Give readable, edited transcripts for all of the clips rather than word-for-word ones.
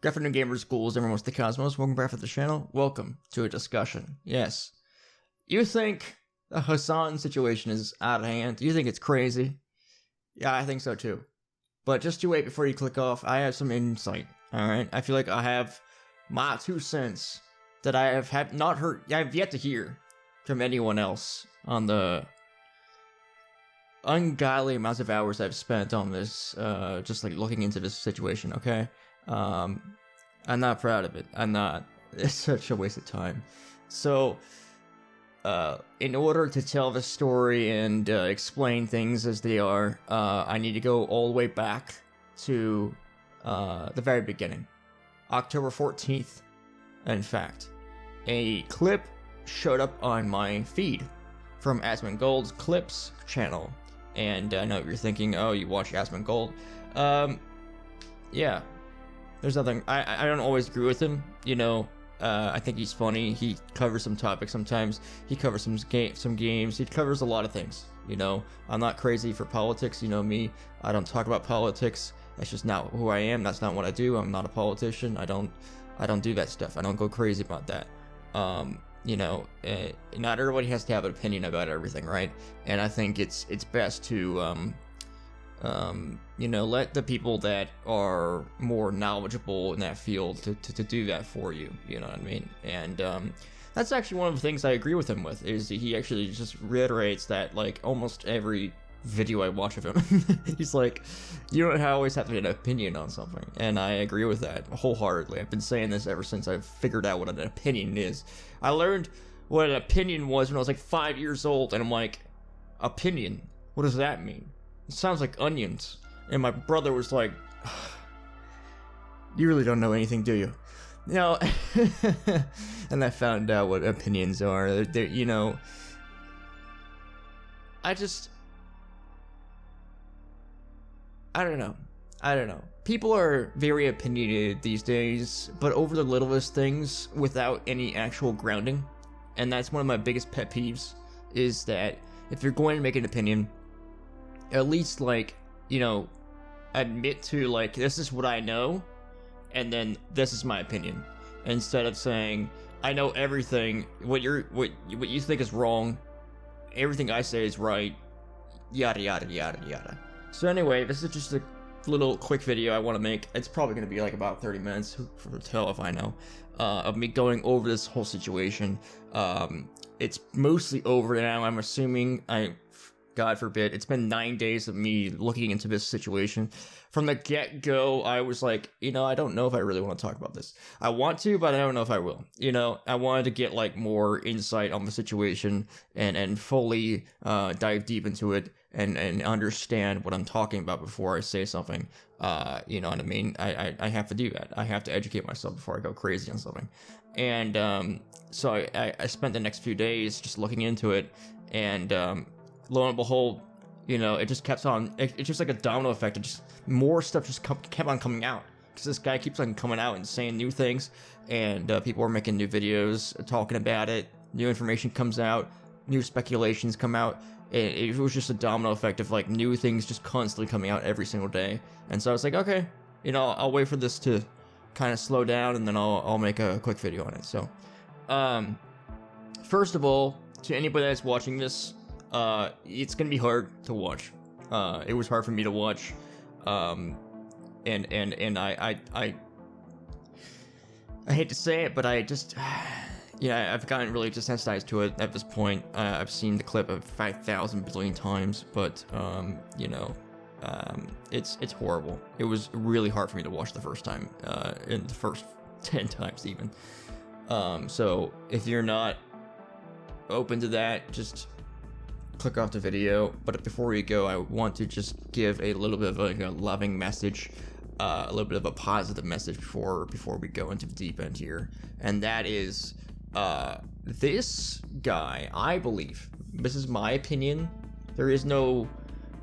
Good afternoon, gamers, ghouls, everyone with the cosmos. Welcome back to the channel. Welcome to a discussion. Yes. You think the Hasan situation is out of hand? You think it's crazy? Yeah, I think so too. But just you wait before you click off. I have some insight, alright? I feel like I have my 2 cents that I have not heard, I have yet to hear from anyone else on the ungodly amounts of hours I've spent on this, just like looking into this situation, okay? I'm not proud of it. I'm not. It's such a waste of time. So, in order to tell the story and explain things as they are, I need to go all the way back to the very beginning. October 14th, in fact. A clip showed up on my feed from Asmongold's Clips channel. And I know you're thinking, oh, you watch Asmongold. Yeah. There's nothing, I don't always agree with him, you know. I think he's funny. He covers some topics sometimes. He covers some games. He covers a lot of things, you know. I'm not crazy for politics, you know me. I don't talk about politics. That's just not who I am. That's not what I do. I'm not a politician. I don't do that stuff. I don't go crazy about that. You know, not everybody has to have an opinion about everything, right? And I think it's best to you know, let the people that are more knowledgeable in that field to do that for you, you know what I mean? And that's actually one of the things I agree with him with, is he actually just reiterates that, like, almost every video I watch of him. He's like, you don't always have to have an opinion on something, and I agree with that wholeheartedly. I've been saying this ever since I've figured out what an opinion is. I learned what an opinion was when I was like 5 years old, and I'm like, opinion? What does that mean? It sounds like onions. And my brother was like, you really don't know anything, do you? You know, and I found out what opinions are. They're, you know, I don't know. People are very opinionated these days, but over the littlest things without any actual grounding. And that's one of my biggest pet peeves, is that if you're going to make an opinion, at least, like, you know, admit to, like, this is what I know, and then this is my opinion, instead of saying, I know everything, what you think is wrong, everything I say is right, yada yada yada yada. So anyway, this is just a little quick video I want to make. It's probably going to be like about 30 minutes, for tell if I know, of me going over this whole situation. It's mostly over now, I'm assuming. God forbid. It's been 9 days of me looking into this situation. From the get-go, I was like, you know, I don't know if I really want to talk about this. I want to, but I don't know if I will. You know, I wanted to get, like, more insight on the situation and fully dive deep into it and understand what I'm talking about before I say something. You know what I mean? I have to do that. I have to educate myself before I go crazy on something. And so I spent the next few days just looking into it, and lo and behold, you know, it just kept on, it's just like a domino effect. It just, more stuff just kept on coming out, because this guy keeps on coming out and saying new things, and people are making new videos talking about it. New information comes out, new speculations come out. It was just a domino effect of, like, new things just constantly coming out every single day. And so I was like, okay, you know, I'll wait for this to kind of slow down, and then I'll make a quick video on it. So first of all, to anybody that's watching this, it's gonna be hard to watch. It was hard for me to watch, and I hate to say it, but I just, yeah, I've gotten really desensitized to it at this point. I've seen the clip of 5,000 billion times, but you know, it's horrible. It was really hard for me to watch the first time, in the first 10 times even. So if you're not open to that, just click off the video. But before we go, I want to just give a little bit of like a loving message, a little bit of a positive message before we go into the deep end here. And that is, this guy, I believe, this is my opinion, there is no,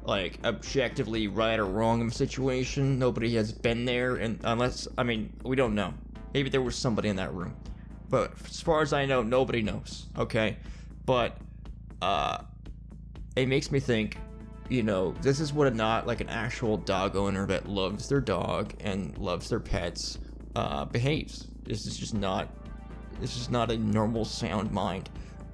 like, objectively right or wrong in the situation. Nobody has been there, and unless, I mean, we don't know. Maybe there was somebody in that room, but as far as I know, nobody knows, okay? But it makes me think, you know, this is what not like an actual dog owner that loves their dog and loves their pets behaves. This is just not a normal sound mind.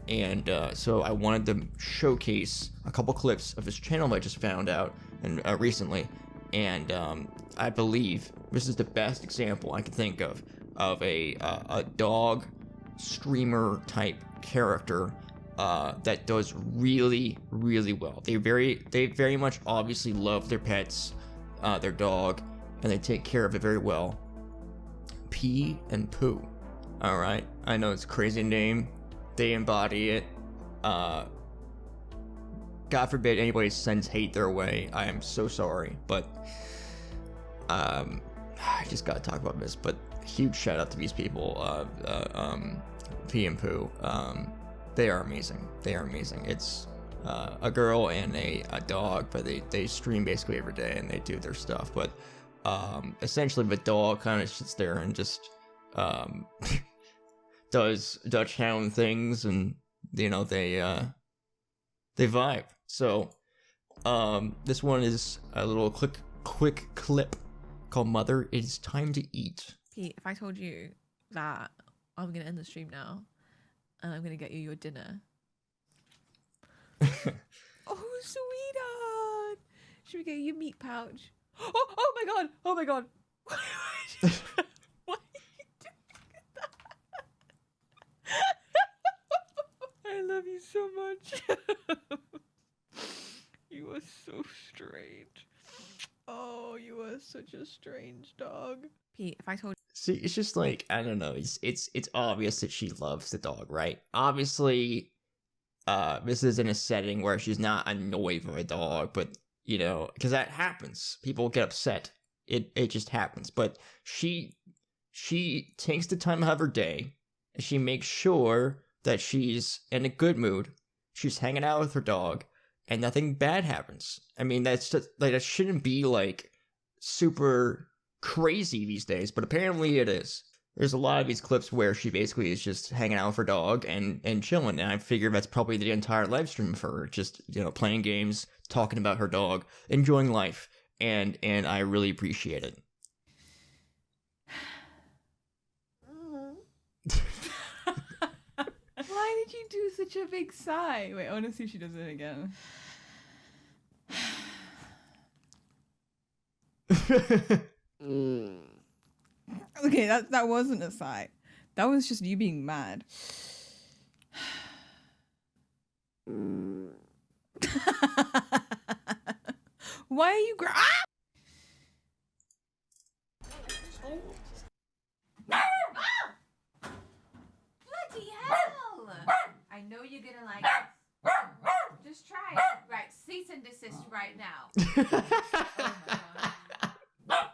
And so I wanted to showcase a couple clips of his channel I just found out and recently, and I believe this is the best example I can think of a dog streamer type character that does really, really well. They very much obviously love their pets, their dog, and they take care of it very well. Pee and Poo. All right, I know it's a crazy name. They embody it. God forbid anybody sends hate their way. I am so sorry, but I just gotta talk about this. But huge shout out to these people. P and Poo. They are amazing. They are amazing. It's a girl and a dog, but they stream basically every day and they do their stuff. But essentially, the dog kind of sits there and just does Dutch Hound things, and you know they vibe. So this one is a little quick clip called "Mother, It's Time to Eat." Pete, if I told you that I'm gonna end the stream now and I'm gonna get you your dinner. Oh, sweetheart, should we get you a meat pouch? Oh my god! Oh my god! Why are you doing that? I love you so much. You are so strange. Oh, you are such a strange dog. Pete, if I told See, it's just like, I don't know, it's obvious that she loves the dog, right? Obviously, this is in a setting where she's not annoyed with a dog, but you know, because that happens. People get upset. It just happens. But she takes the time out of her day, and she makes sure that she's in a good mood. She's hanging out with her dog, and nothing bad happens. I mean, that's just, like, that shouldn't be like super crazy these days, but apparently it is. There's a lot of these clips where she basically is just hanging out with her dog and chilling, and I figure that's probably the entire live stream for her, just, you know, playing games, talking about her dog, enjoying life, and I really appreciate it. Why did you do such a big sigh? Wait, I want to see if she does it again. Okay, that wasn't a sigh. That was just you being mad. Why are you Bloody hell! I know you're gonna like this. Just try it. Right, cease and desist right now. Oh my god.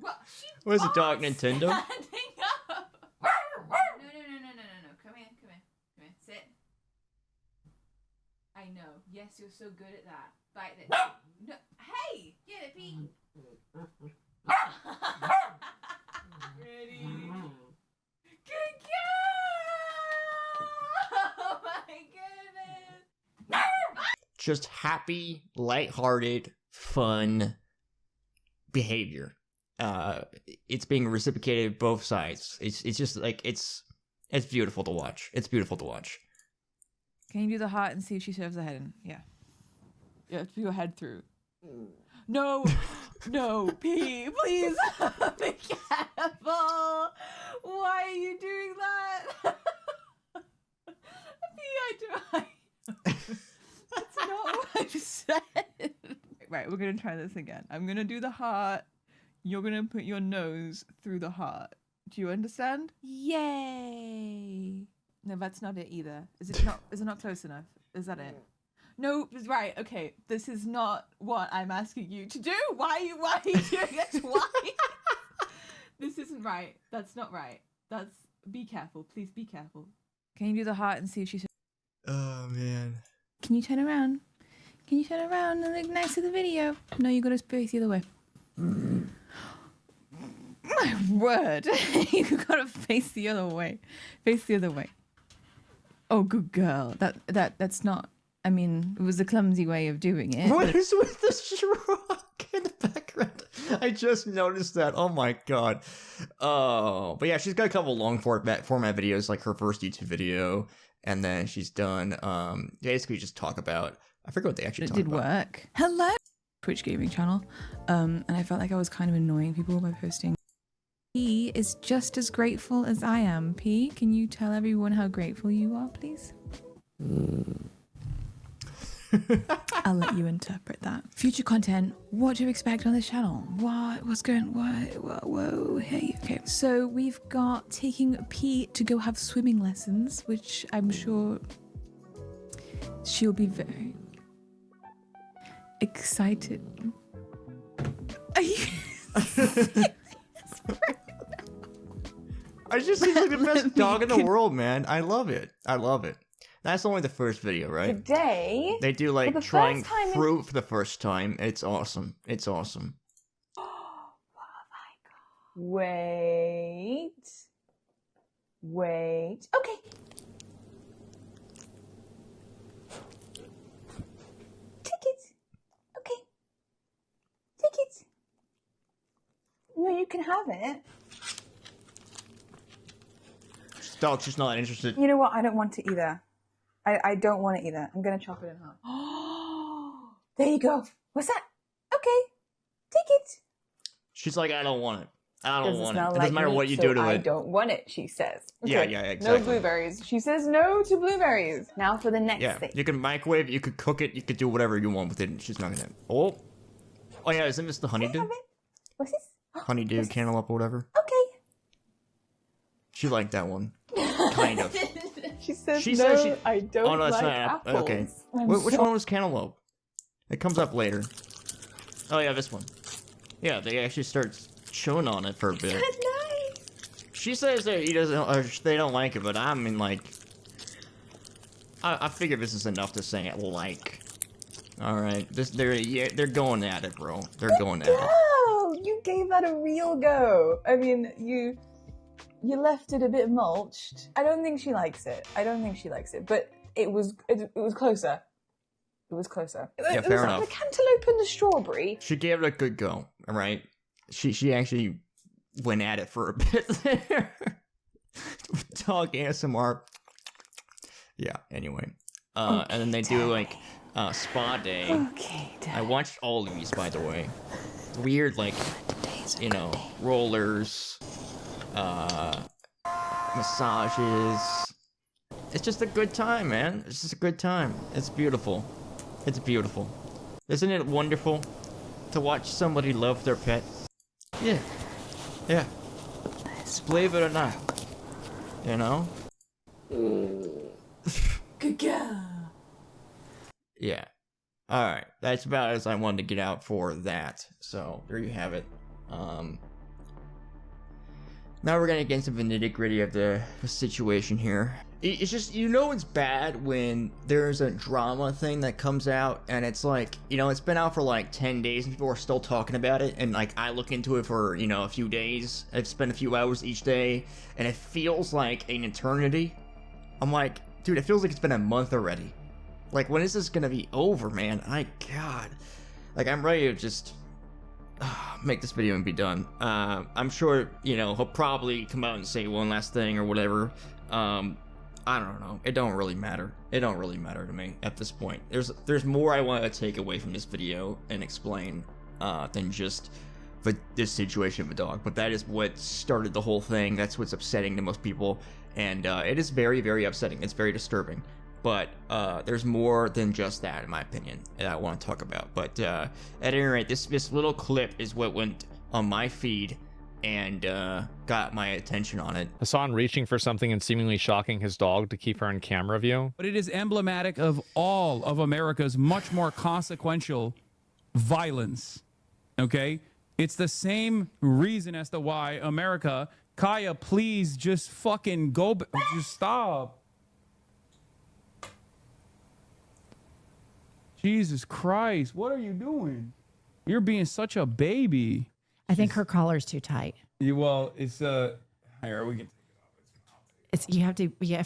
Well, What is it, Dog Nintendo? Standing up. No. Come here. Sit. I know. Yes, you're so good at that. Bite this. No. Hey, get it, Pete. Ready? Good girl! Oh my goodness! Just happy, lighthearted, fun behavior. It's being reciprocated both sides. It's just like it's beautiful to watch. It's beautiful to watch. Can you do the heart and see if she serves the head in? Yeah. Yeah, put your head through. No, P, please be careful. Why are you doing that? P, that's not what I said. Right, we're gonna try this again. I'm gonna do the heart. You're gonna put your nose through the heart. Do you understand? Yay! No, that's not it either. Is it not close enough? Is that it? No, right. Okay, this is not what I'm asking you to do. Why are you doing it? Why? This isn't right. That's not right. Be careful. Please be careful. Can you do the heart and see if she's... Oh man. Can you turn around? Can you turn around and look nice at the video? No, you gotta face the other way. My word. You gotta face the other way. Face the other way. Oh, good girl. That's not... I mean, it was a clumsy way of doing it. What is with the shrug in the background? I just noticed that. Oh my god. Oh, but yeah, she's got a couple long format videos, like her first YouTube video, and then she's done basically just talk about. I forget what they actually talk about. It did work. Hello, Twitch gaming channel, and I felt like I was kind of annoying people by posting. P is just as grateful as I am. P, can you tell everyone how grateful you are, please? I'll let you interpret that. Future content, what to expect on this channel? What's going, whoa, hey, okay. So we've got taking P to go have swimming lessons, which I'm sure she'll be very excited. Are you I just seems like the best dog in the world, man. I love it. I love it. That's only the first video, right? Today, they do like trying fruit for the first time. It's awesome. It's awesome. Oh my god. Wait. Okay. Take it. Okay. Take it. No, you can have it. Dog's just not interested. You know what? I don't want it either. I don't want it either. I'm gonna chop it in half. Oh, there you go. What's that? Okay, take it. She's like, I don't want it. I don't want it. Like it doesn't matter what you do to it. I don't want it, she says. Okay. Yeah, exactly. No blueberries. She says no to blueberries. Now for the next thing. You can microwave, you could cook it, you could do whatever you want with it. She's not gonna. Oh yeah, isn't this the honeydew? What's this? Honeydew, cantaloupe, or whatever. Okay. She liked that one. Kind of. She says she no, says she... I don't oh, no, like not apples. Okay. Which one was cantaloupe? It comes up later. Oh yeah, this one. Yeah, they actually start chewing on it for a bit. Nice. She says that he doesn't, or they don't like it, but I mean, like, I figure this is enough to say it like. All right, they're going at it, bro. They're going at it. Oh, you gave that a real go. I mean, you left it a bit mulched. I don't think she likes it. But it was closer. It was closer. Yeah, fair enough. The cantaloupe and the strawberry. She gave it a good go. All right. She actually went at it for a bit there. Dog ASMR. Yeah. Anyway. Okay, and then they do like spa day. Okay. I watched all of these, by the way. Weird, like, you know, rollers, massages. It's just a good time, man. It's just a good time. It's beautiful. It's beautiful. Isn't it wonderful to watch somebody love their pet? Yeah. Yeah. Believe it or not. You know? Good girl. Yeah. Alright. That's about as I wanted to get out for that. So, there you have it. Now we're gonna get into the nitty-gritty of the situation here. It's just, you know, it's bad when there's a drama thing that comes out and it's like, you know, it's been out for like 10 days and people are still talking about it, and like I look into it for, you know, a few days. I've spent a few hours each day and it feels like an eternity. I'm like, dude, it feels like it's been a month already. Like, when is this gonna be over, man? God. Like, I'm ready to just make this video and be done. I'm sure, you know, he'll probably come out and say one last thing or whatever. I don't know. It don't really matter. It don't really matter to me at this point. There's more I want to take away from this video and explain than just this situation with the dog. But that is what started the whole thing. That's what's upsetting to most people, and it is very, very upsetting. It's very disturbing. But there's more than just that, in my opinion, that I want to talk about. But at any rate, this little clip is what went on my feed and got my attention on it. Hasan reaching for something and seemingly shocking his dog to keep her in camera view. But it is emblematic of all of America's much more consequential violence, okay? It's the same reason as to why America... Kaya, please just fucking go... Just stop. Jesus Christ, what are you doing? You're being such a baby. I think her collar's too tight. Well, it's here we can take it off. It's you have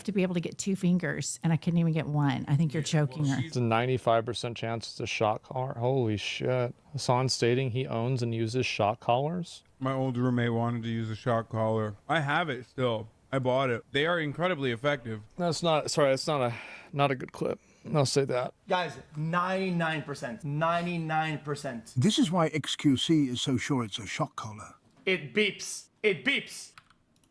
to be able to get 2 fingers, and I couldn't even get one. I think you're choking her. It's a 95% chance it's a shock collar. Holy shit. Hasan stating he owns and uses shock collars. My old roommate wanted to use a shock collar. I have it still. I bought it. They are incredibly effective. That's not a good clip. I'll say that. Guys, 99%. 99%. This is why XQC is so sure it's a shock collar. It beeps. It beeps.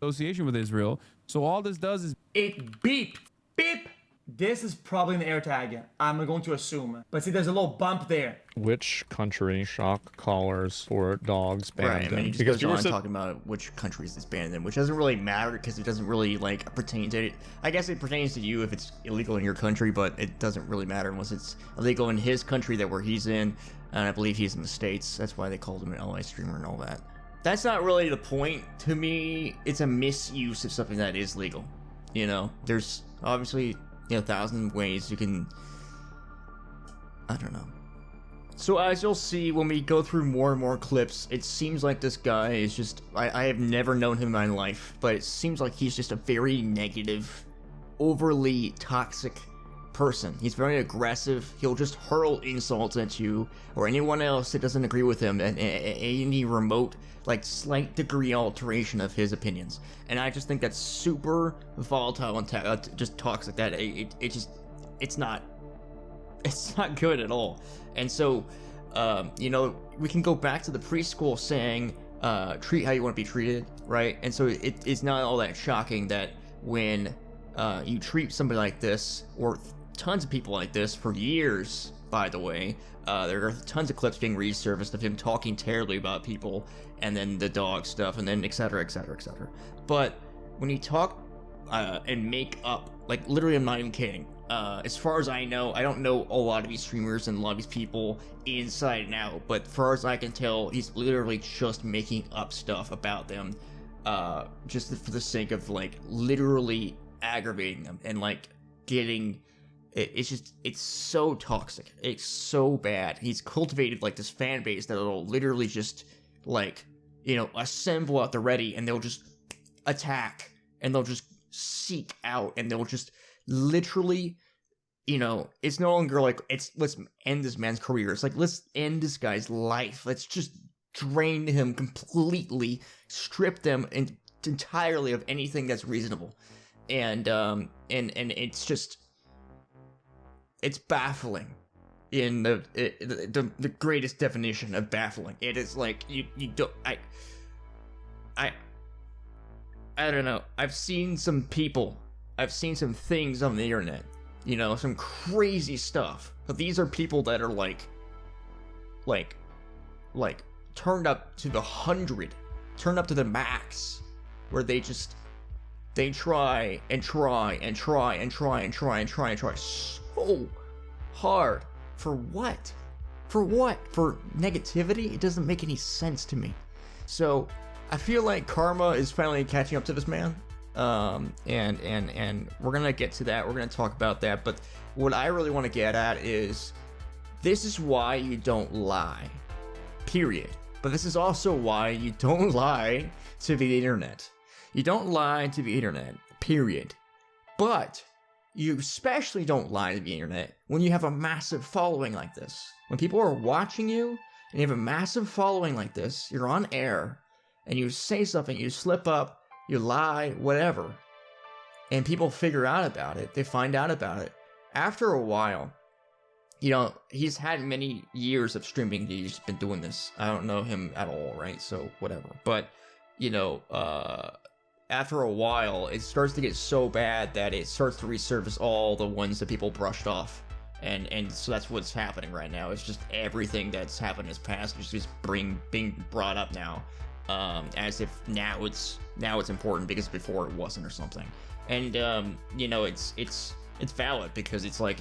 Association with Israel. So all this does is It beep. Beep. This is probably an AirTag. I'm going to assume. But see, there's a little bump there. Which country shock collars for dogs banned Right, I mean, in? he just Because goes you were on sa- talking about which countries it's banned in, which doesn't really matter because it doesn't really like pertain to it. I guess it pertains to you if it's illegal in your country, but it doesn't really matter unless it's illegal in his country that where he's in, and I believe he's in the States. That's why they called him an LA streamer and all that. That's not really the point to me. It's a misuse of something that is legal. You know, there's obviously 1,000 ways you can. I don't know. So as you'll see when we go through more and more clips, it seems like this guy is just, I have never known him in my life, but it seems like he's just a very negative, overly toxic person. He's very aggressive. He'll just hurl insults at you or anyone else that doesn't agree with him and any remote, like slight degree alteration of his opinions. And I just think that's super volatile and just talks like that. It's not good at all. And so, we can go back to the preschool saying, treat how you want to be treated, right? And so it's not all that shocking that when you treat somebody like this, or tons of people like this for years, by the way, there are tons of clips being resurfaced of him talking terribly about people, and then the dog stuff, and then et cetera, et cetera, et cetera. But when you talk and make up, like literally I'm not even kidding, as far as I know, I don't know a lot of these streamers and a lot of these people inside and out, but as far as I can tell, he's literally just making up stuff about them, just for the sake of like literally aggravating them and like getting. It's so toxic. It's so bad. He's cultivated like this fan base that'll literally just like, assemble at the ready, and they'll just attack, and they'll just seek out, and they'll just literally, it's no longer like let's end this man's career. It's like, let's end this guy's life. Let's just drain him completely, strip them entirely of anything that's reasonable, and it's just. It's baffling in the greatest definition of baffling. It is like you don't I don't know. I've seen some some things on the internet, some crazy stuff. But these are people that are like turned up to the 100, turned up to the max, where they try and try and try and try and try and try and try so hard. For what? For what? For negativity? It doesn't make any sense to me. So I feel like karma is finally catching up to this man. And we're gonna get to that. We're gonna talk about that. But what I really want to get at is this is why you don't lie. Period. But this is also why you don't lie to the internet. You don't lie to the internet. Period. But you especially don't lie to the internet when you have a massive following like this. When people are watching you and you have a massive following like this, you're on air and you say something, you slip up, you lie, whatever, and people figure out about it. They find out about it. After a while, he's had many years of streaming. He's been doing this. I don't know him at all, right? So whatever. But, after a while, it starts to get so bad that it starts to resurface all the ones that people brushed off, and so that's what's happening right now. It's just everything that's happened in his past is just being brought up now, as if now it's important because before it wasn't or something. And it's valid because it's like,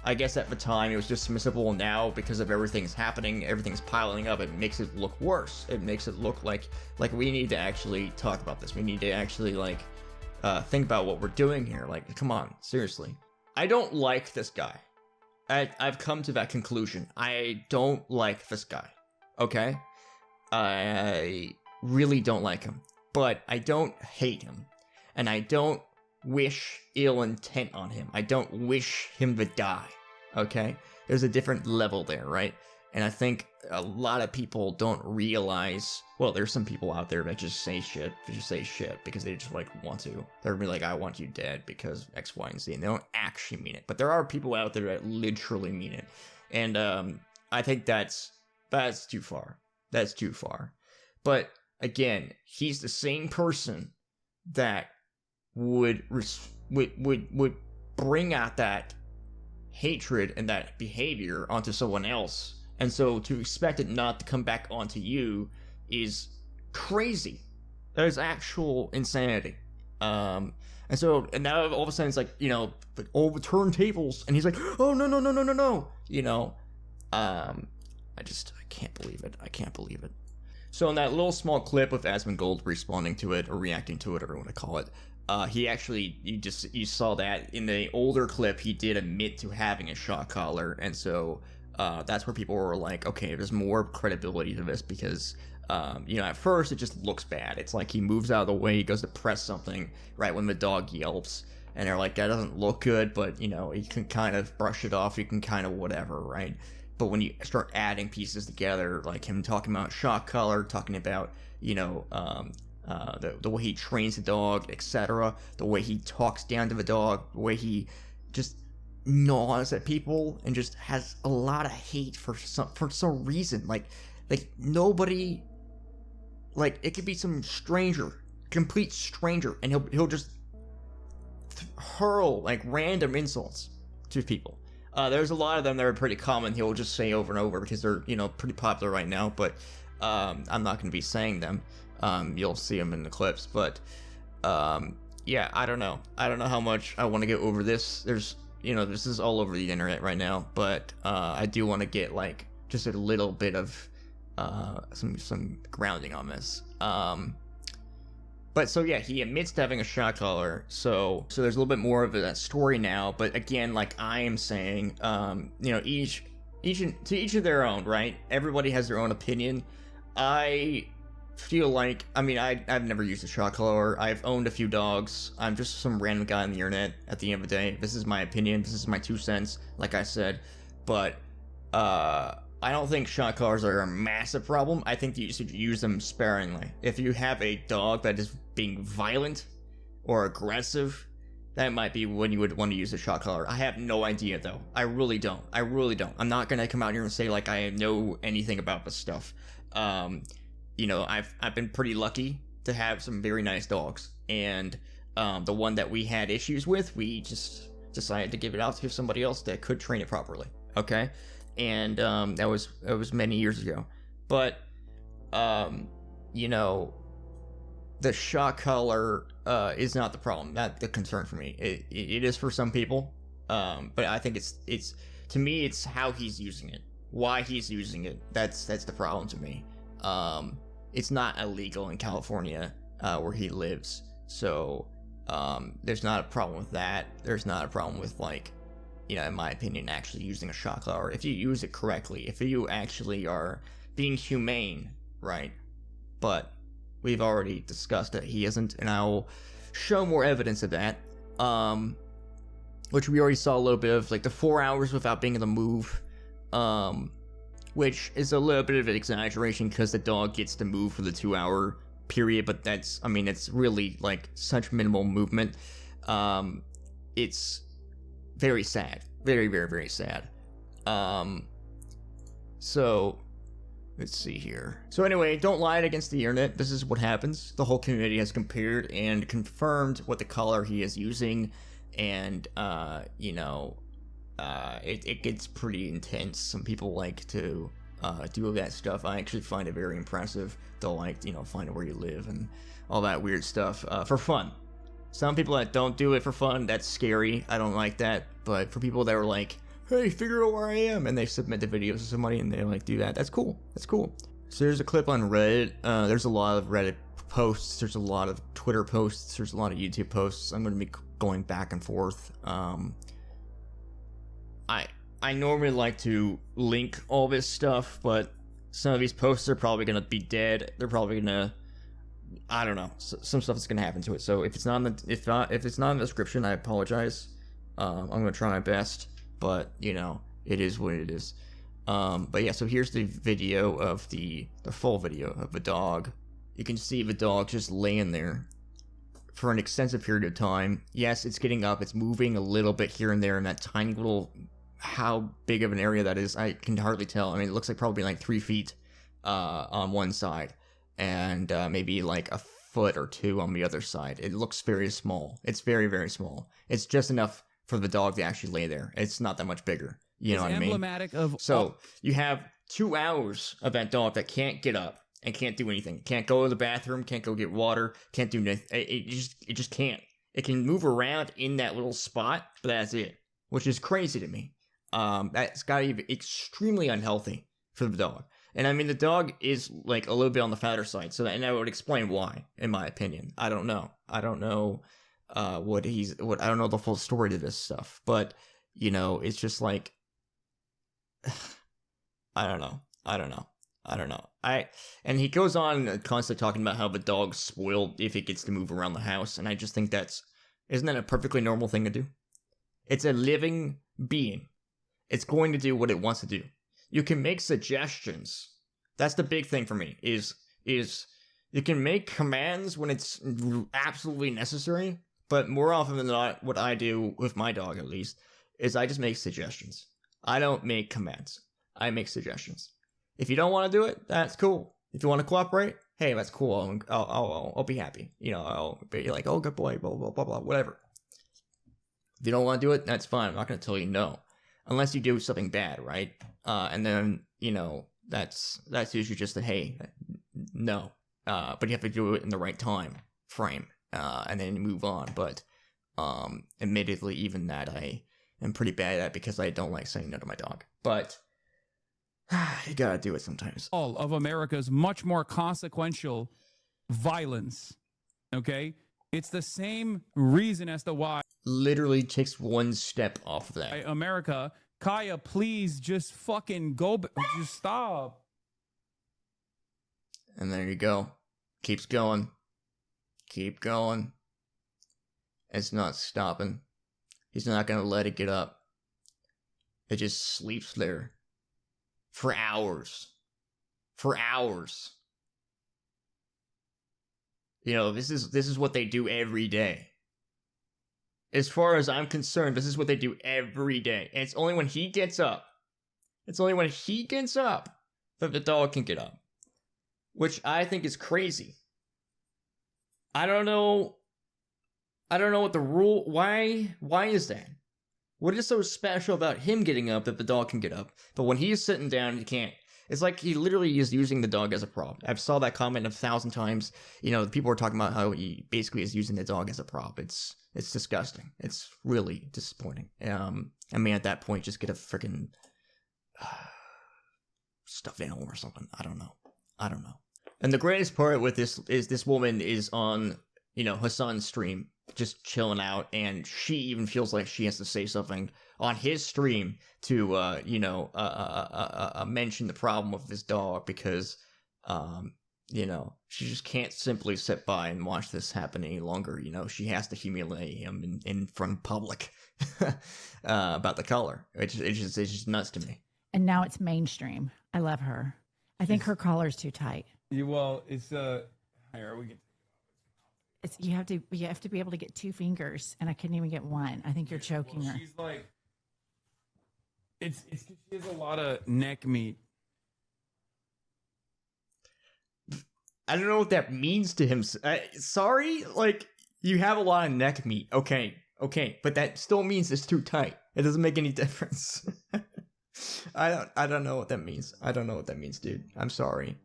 I guess at the time it was dismissible, and now because of everything's happening, everything's piling up, it makes it look worse. It makes it look like we need to actually talk about this. We need to actually think about what we're doing here. Like, come on, seriously. I don't like this guy. I've come to that conclusion. I don't like this guy. Okay? I really don't like him. But I don't hate him. And I don't wish ill intent on him. I don't wish him to die. Okay? There's a different level there, right? And I think a lot of people don't realize, well, there's some people out there that just say shit because they just like want to. They're gonna be like, I want you dead because X, Y, and Z, and they don't actually mean it. But there are people out there that literally mean it. And I think that's too far. That's too far. But again, he's the same person that would bring out that hatred and that behavior onto someone else. And so to expect it not to come back onto you is crazy. That is actual insanity. And now all of a sudden it's like, you know, like overturn tables, and he's like, oh no. You know, I can't believe it. I can't believe it. So in that little small clip of Asmongold responding to it, or reacting to it, or whatever you want to call it, he actually, you saw that in the older clip, he did admit to having a shock collar, and so that's where people were like, okay, there's more credibility to this, because you know, at first it just looks bad. It's like he moves out of the way, he goes to press something right when the dog yelps, and they're like, that doesn't look good, but you know, you can kind of brush it off, you can kind of whatever, right? But when you start adding pieces together, like him talking about shock collar, talking about, you know, the way he trains the dog, etc., the way he talks down to the dog, the way he just gnaws at people and just has a lot of hate for some reason. Like nobody, like it could be some stranger, complete stranger, and he'll just hurl like random insults to people. There's a lot of them that are pretty common. He'll just say over and over because they're, you know, pretty popular right now. But I'm not going to be saying them. You'll see them in the clips. But yeah, I don't know. I don't know how much I want to get over this. There's, you know, this is all over the internet right now. But I do want to get like just a little bit of some grounding on this. But so yeah, he admits to having a shock collar, so there's a little bit more of a story now. But again, like I am saying, you know, each of their own, right? Everybody has their own opinion. I feel like, I mean, I've never used a shock collar. I've owned a few dogs. I'm just some random guy on the internet. At the end of the day, this is my opinion. This is my 2 cents, like I said. But I don't think shock collars are a massive problem. I think you should use them sparingly. If you have a dog that is being violent or aggressive, that might be when you would want to use a shock collar. I have no idea though. I really don't. I'm not gonna come out here and say like I know anything about this stuff. You know, I've been pretty lucky to have some very nice dogs, and the one that we had issues with, we just decided to give it out to somebody else that could train it properly. Okay. And that was many years ago. But you know, the shock collar is not the problem, not the concern for me. It is for some people, but I think it's to me it's how he's using it, why he's using it. That's the problem to me. It's not illegal in California where he lives, so there's not a problem with that. There's not a problem with, like, you know, in my opinion, actually using a shock collar. If you use it correctly, if you actually are being humane, right? But we've already discussed that he isn't, and I'll show more evidence of that. Which we already saw a little bit of, like the 4 hours without being able to move, which is a little bit of an exaggeration because the dog gets to move for the 2 hour period, but that's, I mean, it's really like such minimal movement. It's very sad. Very, very, very sad. So, let's see here. So anyway, don't lie against the internet. This is what happens. The whole community has compared and confirmed what the color he is using. And, you know, it gets pretty intense. Some people like to do that stuff. I actually find it very impressive. They'll, like, you know, find out where you live and all that weird stuff for fun. Some people that don't do it for fun, that's scary. I don't like that. But for people that are like, hey, figure out where I am, and they submit the videos to somebody and they like do that, that's cool. That's cool. So there's a clip on Reddit. There's a lot of Reddit posts. There's a lot of Twitter posts. There's a lot of YouTube posts. I'm going to be going back and forth. I normally like to link all this stuff, but some of these posts are probably going to be dead. They're probably going to I don't know, some stuff is gonna happen to it. So if it's not in the if it's not in the description, I apologize. I'm gonna try my best, but you know, it is what it is. But yeah, so here's the video of the full video of the dog. You can see the dog just laying there for an extensive period of time. Yes, it's getting up, it's moving a little bit here and there in that tiny little, how big of an area that is, I can hardly tell. I mean, it looks like probably like 3 feet on one side, and maybe like a foot or two on the other side. It looks very small. It's very, very small. It's just enough for the dog to actually lay there. It's not that much bigger. You know what I mean? Emblematic of So you have 2 hours of that dog that can't get up and can't do anything. Can't go to the bathroom, can't go get water, can't do nothing. It just can't. It can move around in that little spot, but that's it, which is crazy to me. That's gotta be extremely unhealthy for the dog. And I mean, the dog is like a little bit on the fatter side, so that, and I would explain why, in my opinion. I don't know what I don't know the full story to this stuff, but you know, it's just like I don't know. And he goes on constantly talking about how the dog's spoiled if it gets to move around the house, and I just think isn't that a perfectly normal thing to do? It's a living being. It's going to do what it wants to do. You can make suggestions. That's the big thing for me, is you can make commands when it's absolutely necessary, but more often than not, what I do with my dog, at least, is I just make suggestions. I don't make commands. I make suggestions. If you don't want to do it, that's cool. If you want to cooperate, hey, that's cool. I'll be happy. You know, I'll be like, oh, good boy, blah, blah, blah, blah, whatever. If you don't want to do it, that's fine. I'm not going to tell you no. Unless you do something bad, right? And then, you know, that's usually just a, hey, no. But you have to do it in the right time frame, and then move on. But admittedly, even that I am pretty bad at, because I don't like saying no to my dog. But you gotta do it sometimes. All of America's much more consequential violence. Okay? It's the same reason as to why Literally takes one step off of that. America, Kaya, please just fucking go. Just stop. And there you go. Keeps going. Keep going. It's not stopping. He's not gonna let it get up. It just sleeps there. For hours. For hours. You know, this is what they do every day. As far as I'm concerned, this is what they do every day. And it's only when he gets up. It's only when he gets up that the dog can get up. Which I think is crazy. I don't know what the rule, why is that? What is so special about him getting up that the dog can get up, but when he's sitting down, he can't? It's like he literally is using the dog as a prop. I've saw that comment 1,000 times. You know, people are talking about how he basically is using the dog as a prop. It's disgusting. It's really disappointing. I mean, at that point, just get a freaking stuffed animal or something. I don't know. And the greatest part with this is this woman is on, you know, Hasan's stream, just chilling out, and she even feels like she has to say something on his stream to, mention the problem with this dog, because, you know, she just can't simply sit by and watch this happen any longer. You know, she has to humiliate him in front of public about the collar. It's just nuts to me. And now it's mainstream. I love her. I think her collar's too tight. Well, it's here we get. You have to be able to get 2 fingers, and I couldn't even get one. I think you're choking her. she's like, it's she has a lot of neck meat. I don't know what that means to him. Sorry, like, you have a lot of neck meat. Okay, but that still means it's too tight. It doesn't make any difference. I don't know what that means. I don't know what that means, dude. I'm sorry.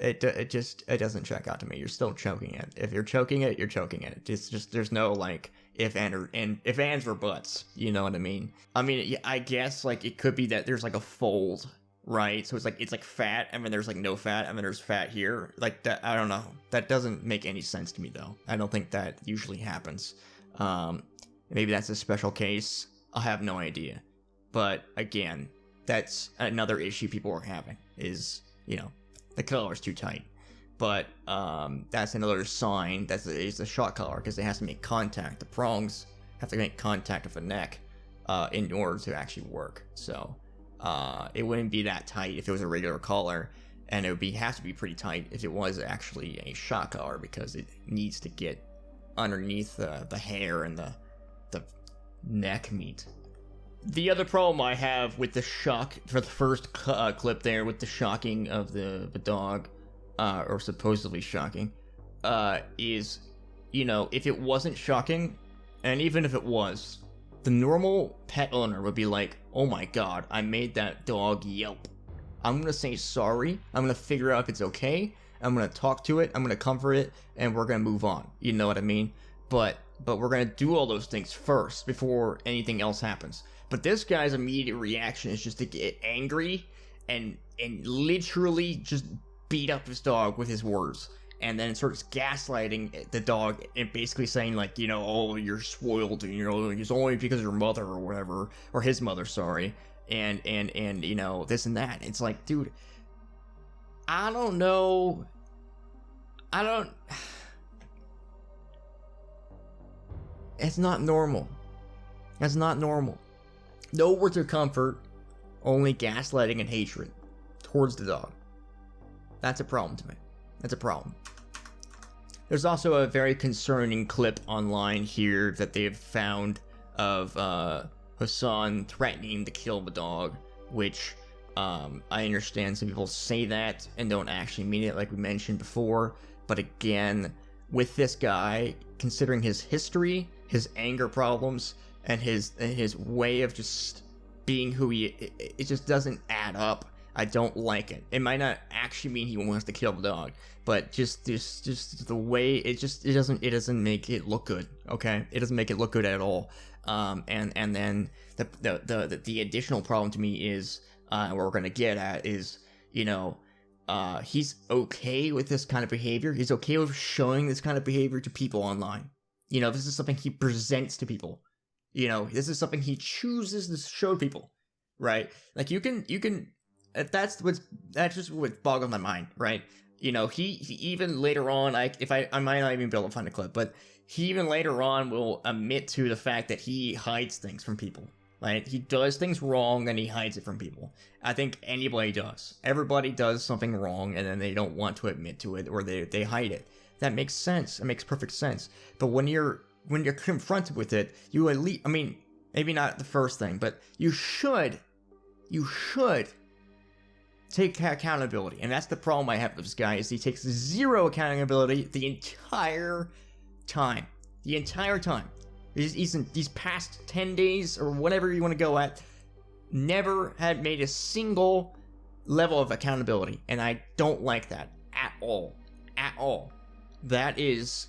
It doesn't check out to me. You're still choking it. If you're choking it, you're choking it. It's just there's no like if ands or buts. You know what I mean? I mean, I guess like it could be that there's like a fold, right? So it's like fat, and then there's like no fat, and then there's fat here. Like that. I don't know. That doesn't make any sense to me though. I don't think that usually happens. Maybe that's a special case. I have no idea. But again, that's another issue people are having is, you know, the collar's too tight. but that's another sign that it's a shock collar because it has to make contact. The prongs have to make contact with the neck in order to actually work. So it wouldn't be that tight if it was a regular collar, and it would have to be pretty tight if it was actually a shock collar because it needs to get underneath the hair and the neck meat. The other problem I have with the shock for the first clip there with the shocking of the dog, or supposedly shocking, is, you know, if it wasn't shocking, and even if it was, the normal pet owner would be like, oh my god, I made that dog yelp. I'm gonna say sorry, I'm gonna figure out if it's okay, I'm gonna talk to it, I'm gonna comfort it, and we're gonna move on. You know what I mean? But we're gonna do all those things first before anything else happens. But this guy's immediate reaction is just to get angry and literally just beat up his dog with his words, and then starts gaslighting the dog and basically saying like, you know, oh, you're spoiled, and, you know, it's only because of your mother or whatever, or his mother, sorry, and you know, this and that. It's like, dude, I don't know. It's not normal. That's not normal. No words of comfort, only gaslighting and hatred towards the dog. That's a problem to me. That's a problem. There's also a very concerning clip online here that they've found of Hasan threatening to kill the dog, which I understand some people say that and don't actually mean it, like we mentioned before. But again, with this guy, considering his history, his anger problems, and his way of just being who it just doesn't add up. I don't like it. It might not actually mean he wants to kill the dog, but just the way it doesn't make it look good. Okay, it doesn't make it look good at all. And then the additional problem to me is what we're gonna get at is, you know, he's okay with this kind of behavior. He's okay with showing this kind of behavior to people online. You know, this is something he presents to people. You know, this is something he chooses to show people, right? Like you can. That's just what boggles my mind, right? You know, he even later on, I might not even be able to find a clip, but he even later on will admit to the fact that he hides things from people, right? He does things wrong and he hides it from people. I think anybody does. Everybody does something wrong and then they don't want to admit to it, or they hide it. That makes sense. It makes perfect sense. But when you're confronted with it, you at least, I mean, maybe not the first thing, but you should take accountability. And that's the problem I have with this guy, is he takes zero accountability the entire time. These past 10 days, or whatever you want to go at, never had made a single level of accountability. And I don't like that at all. At all. That is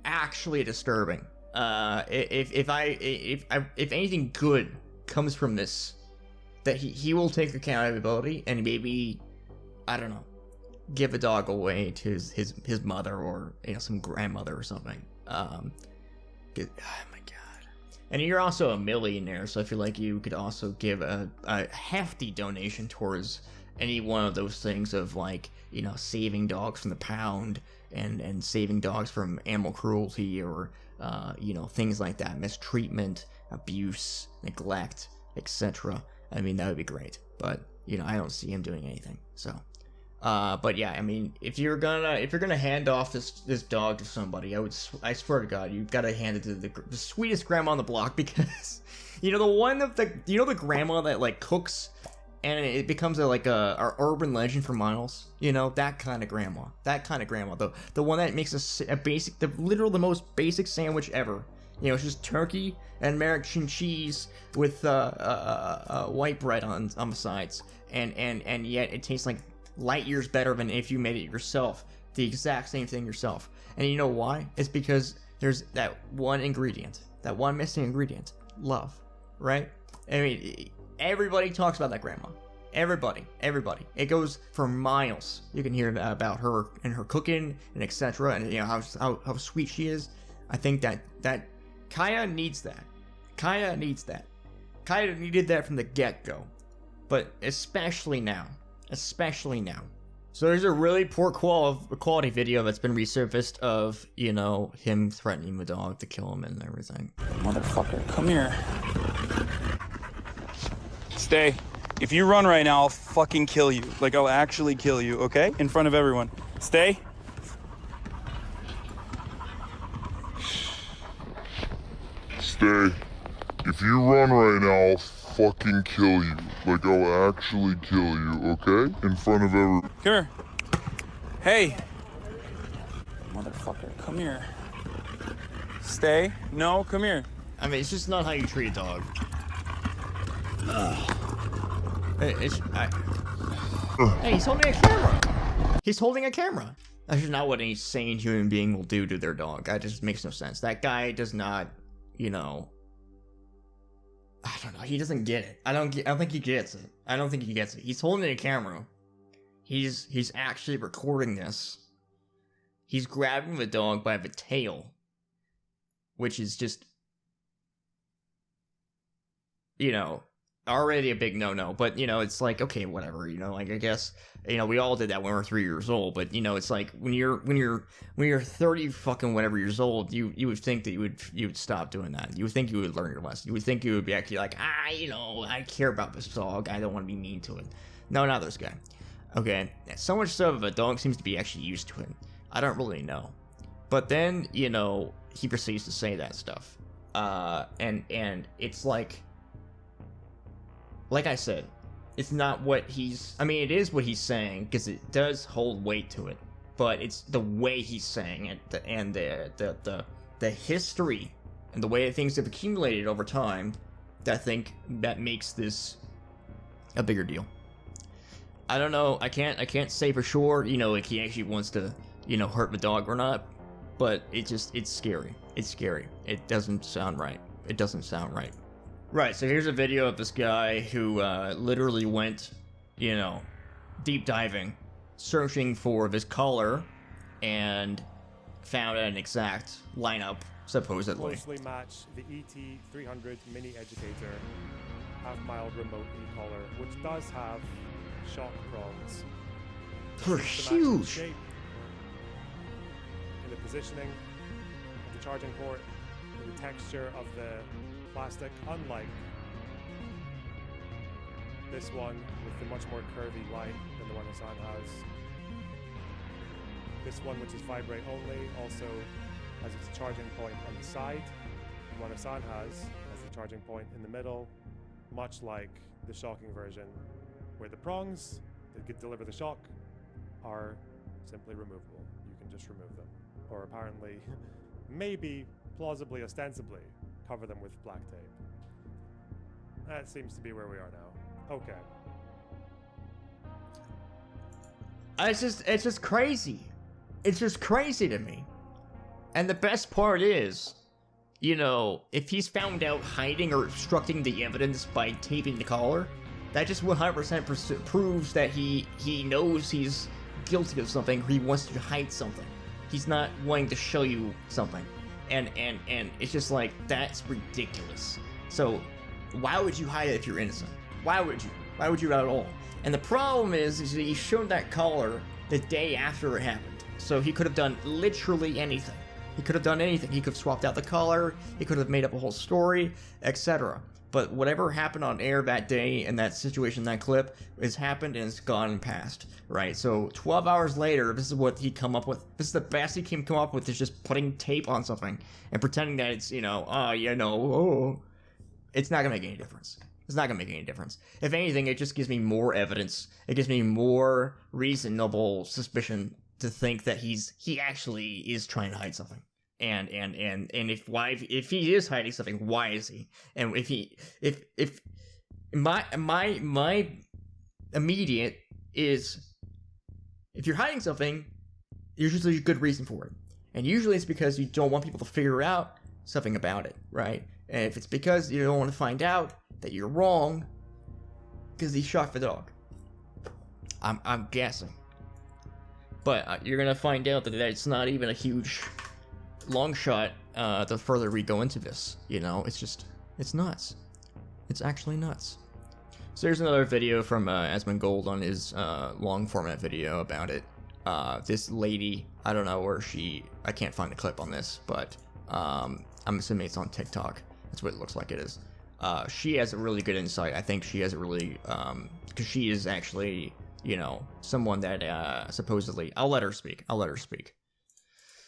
actually disturbing. If anything good comes from this, that he will take accountability and maybe, I don't know, give a dog away to his mother, or, you know, some grandmother or something. Oh my god. And you're also a millionaire, so I feel like you could also give a hefty donation towards any one of those things of, like, you know, saving dogs from the pound and saving dogs from animal cruelty, or you know, things like that, mistreatment, abuse, neglect, etc. I mean, that would be great, but, you know, I don't see him doing anything. So, but yeah, I mean, if you're gonna hand off this dog to somebody, I swear to God, you've got to hand it to the sweetest grandma on the block, because, you know, the grandma that, like, cooks and it becomes a urban legend for miles. You know, that kind of grandma. The one that makes the most basic sandwich ever. You know, it's just turkey and American cheese with white bread on the sides, and yet it tastes like light years better than if you made it yourself. The exact same thing yourself. And you know why? It's because there's that one missing ingredient: love. Right? I mean, everybody talks about that grandma. Everybody. It goes for miles. You can hear about her and her cooking and etc. And, you know, how sweet she is. I think that Kaya needs that. Kaya needed that from the get-go. But especially now. So there's a really poor quality video that's been resurfaced of, you know, him threatening the dog to kill him and everything. Motherfucker, come here. Stay. If you run right now, I'll fucking kill you. Like, I'll actually kill you, okay? In front of everyone. Stay. Stay. If you run right now, I'll fucking kill you. Like, I'll actually kill you, okay? In front of everyone. Come here. Hey. Motherfucker, come here. Stay. No, come here. I mean, it's just not how you treat a dog. Hey, he's holding a camera. He's holding a camera. That's just not what any sane human being will do to their dog. That just makes no sense. That guy does not, you know. I don't know. He doesn't get it. I don't think he gets it. I don't think he gets it. He's holding a camera. He's actually recording this. He's grabbing the dog by the tail, which is just, you know, already a big no-no. But, you know, it's like, okay, whatever, you know, like, I guess, you know, we all did that when we were 3 years old. But, you know, it's like when you're 30 fucking whatever years old, you would think that you would stop doing that. You would think you would learn your lesson. You would think you would be actually like, you know, I care about this dog. I don't want to be mean to it. No, not this guy. Okay, so much so that the dog seems to be actually used to it. I don't really know. But then, you know, he proceeds to say that stuff. And it's like I said, it's not what he's, I mean, it is what he's saying, because it does hold weight to it, but it's the way he's saying it, and the history, and the way that things have accumulated over time, that I think that makes this a bigger deal. I don't know, I can't say for sure, you know, like he actually wants to, you know, hurt the dog or not, but it's scary. It's scary. It doesn't sound right. It doesn't sound right. Right, so here's a video of this guy who literally went, you know, deep diving, searching for this collar, and found an exact lineup, supposedly. Closely match the ET300 Mini Educator half-mile remote e-collar, which does have shock prongs. They're huge! Shape, in the positioning of the charging port, in the texture of the plastic, unlike this one with the much more curvy light than the one Hasan has. This one, which is vibrate only, also has its charging point on the side. The one Hasan has the charging point in the middle, much like the shocking version, where the prongs that could deliver the shock are simply removable. You can just remove them. Or apparently, maybe, plausibly, ostensibly, cover them with black tape. That seems to be where we are now. Okay. It's just crazy. It's just crazy to me. And the best part is, you know, if he's found out hiding or obstructing the evidence by taping the collar, that just 100% proves that he knows he's guilty of something, or he wants to hide something. He's not wanting to show you something. And it's just like, that's ridiculous. So why would you hide it if you're innocent? Why would you? Why would you at all? And the problem is that he showed that collar the day after it happened. So he could have done literally anything. He could have done anything. He could have swapped out the collar, he could have made up a whole story, etc. But whatever happened on air that day, in that situation, that clip, has happened and it's gone and passed, right? So 12 hours later, this is what he come up with. This is the best he can come up with, is just putting tape on something and pretending that it's, you know, it's not gonna make any difference. It's not gonna make any difference. If anything, it just gives me more evidence. It gives me more reasonable suspicion to think that he actually is trying to hide something. And if he is hiding something, why is he? And if my immediate is, if you're hiding something, there's usually a good reason for it. And usually it's because you don't want people to figure out something about it, right? And if it's because you don't want to find out that you're wrong, because he shot the dog. I'm guessing. But you're gonna find out that it's not even a huge long shot the further we go into this. You know, it's nuts. It's actually nuts. So here's another video from Asmongold on his long format video about it. This lady, I don't know where I can't find a clip on this, but I'm assuming it's on TikTok. That's what it looks like it is. She has a really good insight. I think she has a really, because she is actually, you know, someone that supposedly, I'll let her speak.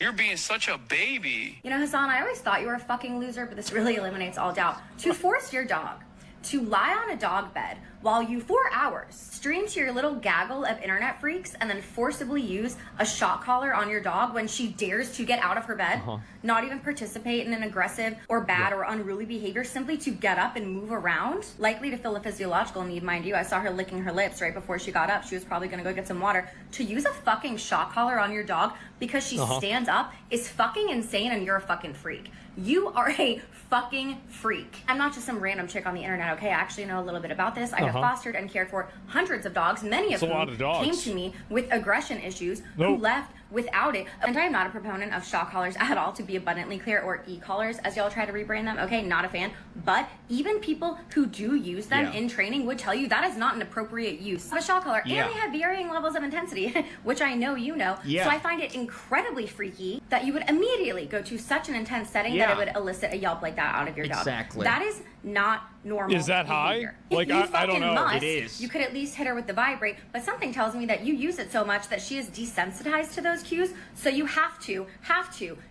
You're being such a baby. You know, Hasan, I always thought you were a fucking loser, but this really eliminates all doubt. To force your dog to lie on a dog bed while you, for hours, stream to your little gaggle of internet freaks and then forcibly use a shock collar on your dog when she dares to get out of her bed, not even participate in an aggressive or bad or unruly behavior, simply to get up and move around, likely to fill a physiological need, mind you. I saw her licking her lips right before she got up. She was probably gonna go get some water. To use a fucking shock collar on your dog because she stands up is fucking insane, and you're a fucking freak. You are a fucking freak. I'm not just some random chick on the internet, okay? I actually know a little bit about this. I have fostered and cared for hundreds of dogs, many of whom came to me with aggression issues, who left without it. And I am not a proponent of shock collars at all, to be abundantly clear, or e-collars, as y'all try to rebrand them, okay? Not a fan. But even people who do use them in training would tell you that is not an appropriate use of a shock collar. And they have varying levels of intensity, which I know you know. So I find it incredibly freaky that you would immediately go to such an intense setting that it would elicit a yelp like that out of your dog. That is not normal. Is that behavior. high? Like, I don't know. Must, it is. You could at least hit her with the vibrate, but something tells me that you use it so much that she is desensitized to those cues, so you have to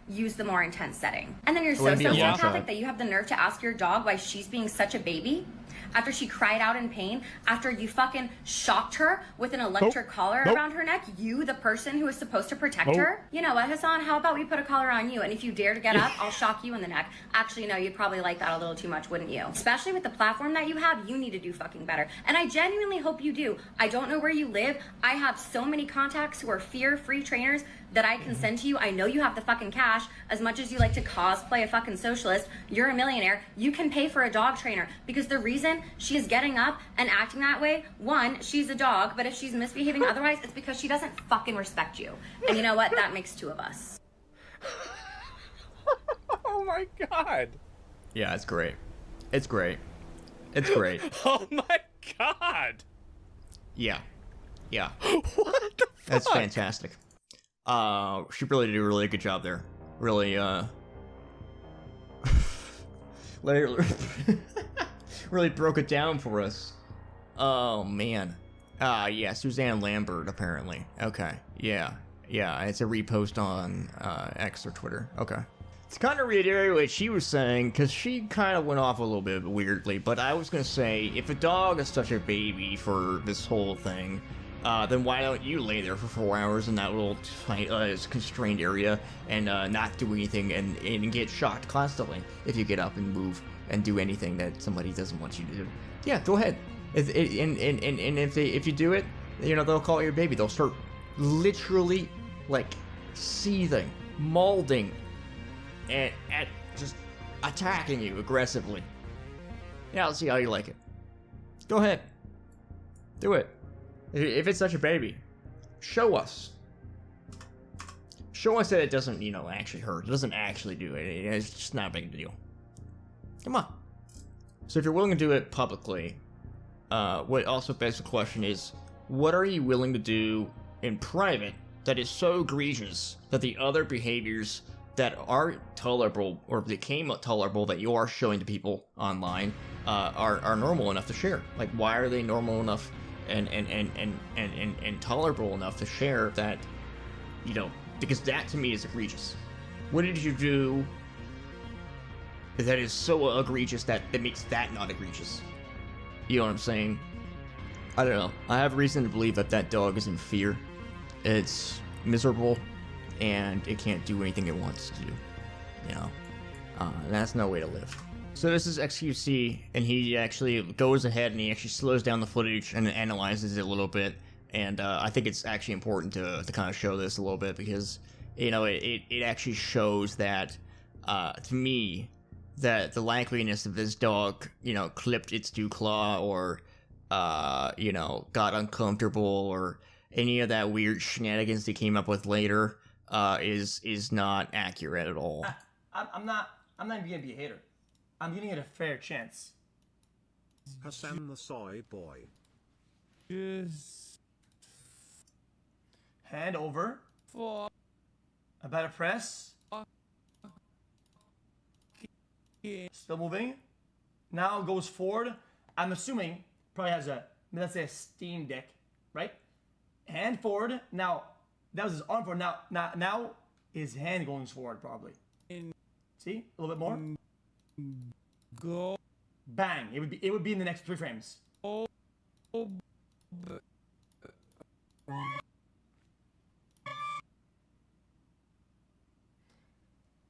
use the more intense setting. And then you're so psychopathic that you have the nerve to ask your dog why she's being such a baby after she cried out in pain, after you fucking shocked her with an electric collar around her neck, you, the person who is supposed to protect her. You know what, Hasan, how about we put a collar on you, and if you dare to get up, I'll shock you in the neck. Actually, no, you'd probably like that a little too much, wouldn't you? Especially with the platform that you have, you need to do fucking better. And I genuinely hope you do. I don't know where you live. I have so many contacts who are fear-free trainers that I can send to you. I know you have the fucking cash. As much as you like to cosplay a fucking socialist, you're a millionaire. You can pay for a dog trainer, because the reason she is getting up and acting that way, one, she's a dog, but if she's misbehaving otherwise, it's because she doesn't fucking respect you. And you know what? That makes two of us. Oh my god. Yeah, it's great. It's great. It's great. Oh my god. Yeah. What the fuck? That's fantastic. She really did a really good job there. Really, really broke it down for us. Oh, man. Yeah, Suzanne Lambert, apparently. Okay, yeah, it's a repost on, X or Twitter. Okay. It's kind of reiterating what she was saying, because she kind of went off a little bit weirdly, but I was gonna say, if a dog is such a baby for this whole thing, then why don't you lay there for 4 hours in that little constrained area and not do anything and get shocked constantly if you get up and move and do anything that somebody doesn't want you to do? Yeah, go ahead. And if you do it, you know, they'll call it your baby. They'll start literally like seething, molding, and just attacking you aggressively. Yeah, let's see how you like it. Go ahead. Do it. If it's such a baby, show us. Show us that it doesn't, you know, actually hurt. It doesn't actually do it. It's just not a big deal. Come on. So if you're willing to do it publicly, what also begs the question is, what are you willing to do in private that is so egregious that the other behaviors that are tolerable or became tolerable that you are showing to people online are normal enough to share? Like, why are they normal enough and tolerable enough to share that, you know, because that to me is egregious. What did you do that is so egregious that makes that not egregious? You know what I'm saying? I don't know. I have reason to believe that that dog is in fear. It's miserable, and it can't do anything it wants to do. You know? That's no way to live. So this is XQC, and he actually goes ahead and he actually slows down the footage and analyzes it a little bit. And I think it's actually important to kind of show this a little bit because, you know, it actually shows that, to me, that the likeliness of this dog, you know, clipped its dew claw or, you know, got uncomfortable or any of that weird shenanigans they came up with later is not accurate at all. I'm not even gonna be a hater. I'm giving it a fair chance. Hasan the soy boy. Just Hand over. A better press. Still moving. Now goes forward. I'm assuming probably has a, let's say a Steam Deck, right? Hand forward. Now that was his arm forward. Now his hand going forward probably. See a little bit more. Go. Bang! It would be in the next 3 frames.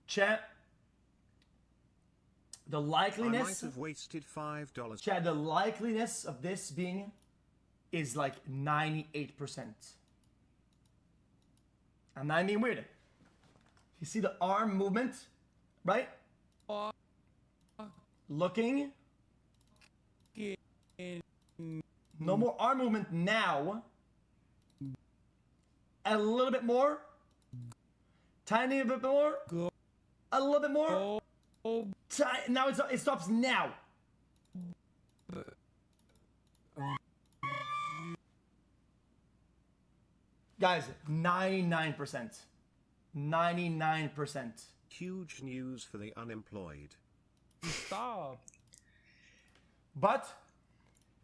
Chat. The I likeliness. might have wasted $5. Chad, the likeliness of this being is like 98%. I'm not being weird. You see the arm movement, right? Looking. No more arm movement now. A little bit more. Tiny bit more. A little bit more. Now it stops now. Guys, 99%. 99%. Huge news for the unemployed. Stop. But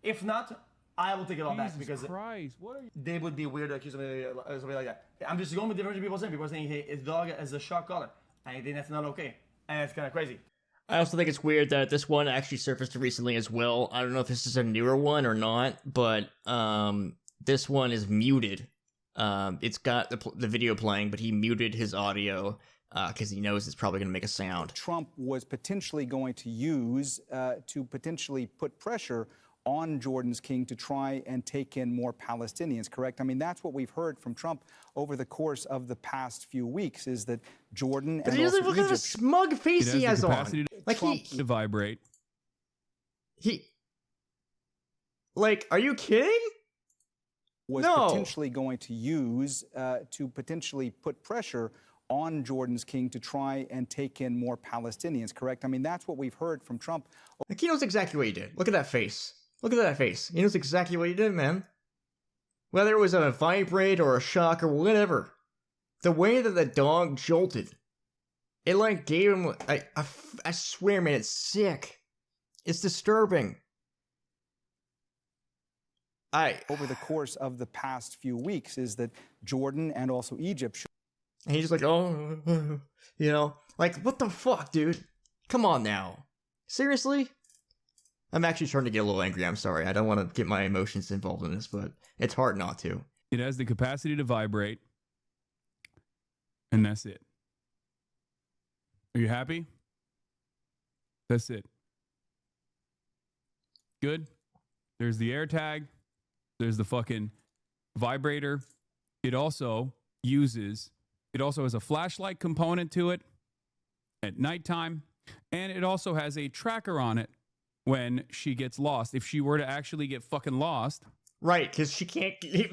if not, I will take it all back because Christ, what are you? they would be weird to accuse something like that. I'm just going with different people saying. People saying hey, his dog has a shock collar. I think that's not okay. And it's kind of crazy. I also think it's weird that this one actually surfaced recently as well. I don't know if this is a newer one or not, but this one is muted. It's got the video playing, but he muted his audio because he knows it's probably going to make a sound. Trump was potentially going to use to potentially put pressure on Jordan's king to try and take in more Palestinians, correct? I mean, that's what we've heard from Trump over the course of the past few weeks, is that Jordan But and he doesn't also look at the Egypt... smug face he has on. Like to vibrate. Like, are you kidding? Was potentially going to use to potentially put pressure on Jordan's king to try and take in more Palestinians, correct? I mean, that's what we've heard from Trump. Like, he knows exactly what he did. Look at that face. Look at that face. He knows exactly what he did, man. Whether it was a vibrate or a shock or whatever. The way that the dog jolted, it like gave him, I swear, man, it's sick. It's disturbing. Over the course of the past few weeks, is that Jordan and also Egypt... And he's just like, oh, you know, like, what the fuck, dude? Come on now. Seriously? I'm actually starting to get a little angry. I'm sorry. I don't want to get my emotions involved in this, but it's hard not to. It has the capacity to vibrate. And that's it. Are you happy? That's it. Good. There's the AirTag. There's the fucking vibrator. It also has a flashlight component to it at nighttime. And it also has a tracker on it when she gets lost. If she were to actually get fucking lost. Right, because she can't, she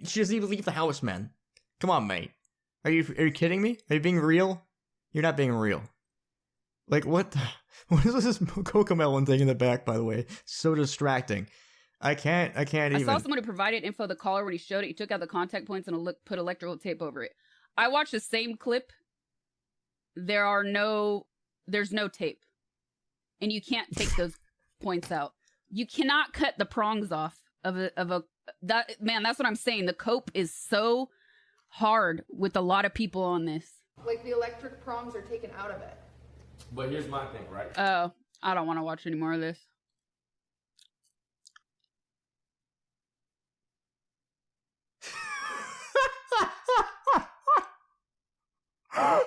doesn't even leave the house, man. Come on, mate. Are you kidding me? Are you being real? You're not being real. Like, what is this Cocomelon thing in the back, by the way? So distracting. I can't even. I saw someone who provided info of the caller when he showed it. He took out the contact points and put electrical tape over it. I watched the same clip. There's no tape. And you can't take those points out. You cannot cut the prongs off that's what I'm saying. The cope is so hard with a lot of people on this. Like the electric prongs are taken out of it. But here's my thing, right? Oh, I don't want to watch any more of this.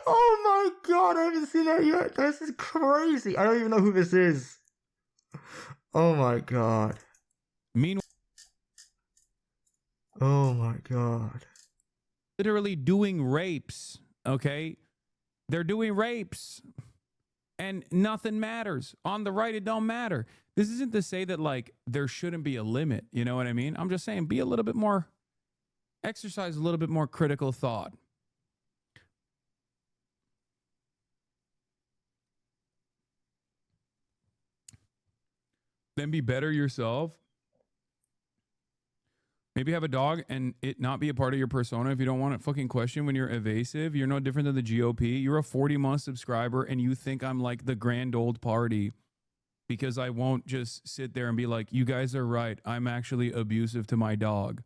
Oh my god, I haven't seen that yet. This is crazy. I don't even know who this is. Oh my god. Meanwhile, oh my god. Literally doing rapes, okay? They're doing rapes. And nothing matters. On the right, it don't matter. This isn't to say that, like, there shouldn't be a limit. You know what I mean? I'm just saying, be a little bit more, exercise a little bit more critical thought. then be better yourself. Maybe have a dog and it not be a part of your persona if you don't want to fucking question when you're evasive. You're no different than the GOP. You're a 40-month subscriber and you think I'm like the grand old party because I won't just sit there and be like, you guys are right. I'm actually abusive to my dog.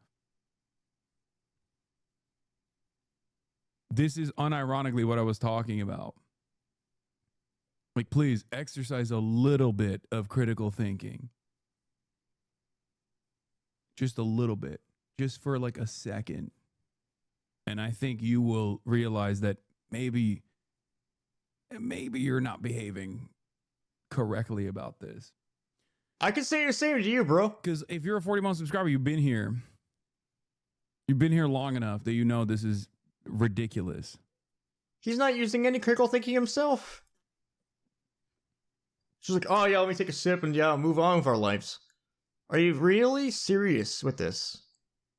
This is unironically what I was talking about. Like, please exercise a little bit of critical thinking. Just a little bit, just for like a second. And I think you will realize that maybe you're not behaving correctly about this. I can say the same to you, bro. Because if you're a 40-month subscriber, you've been here long enough that you know this is ridiculous. He's not using any critical thinking himself. She's like, oh yeah, let me take a sip and yeah, move on with our lives. Are you really serious with this?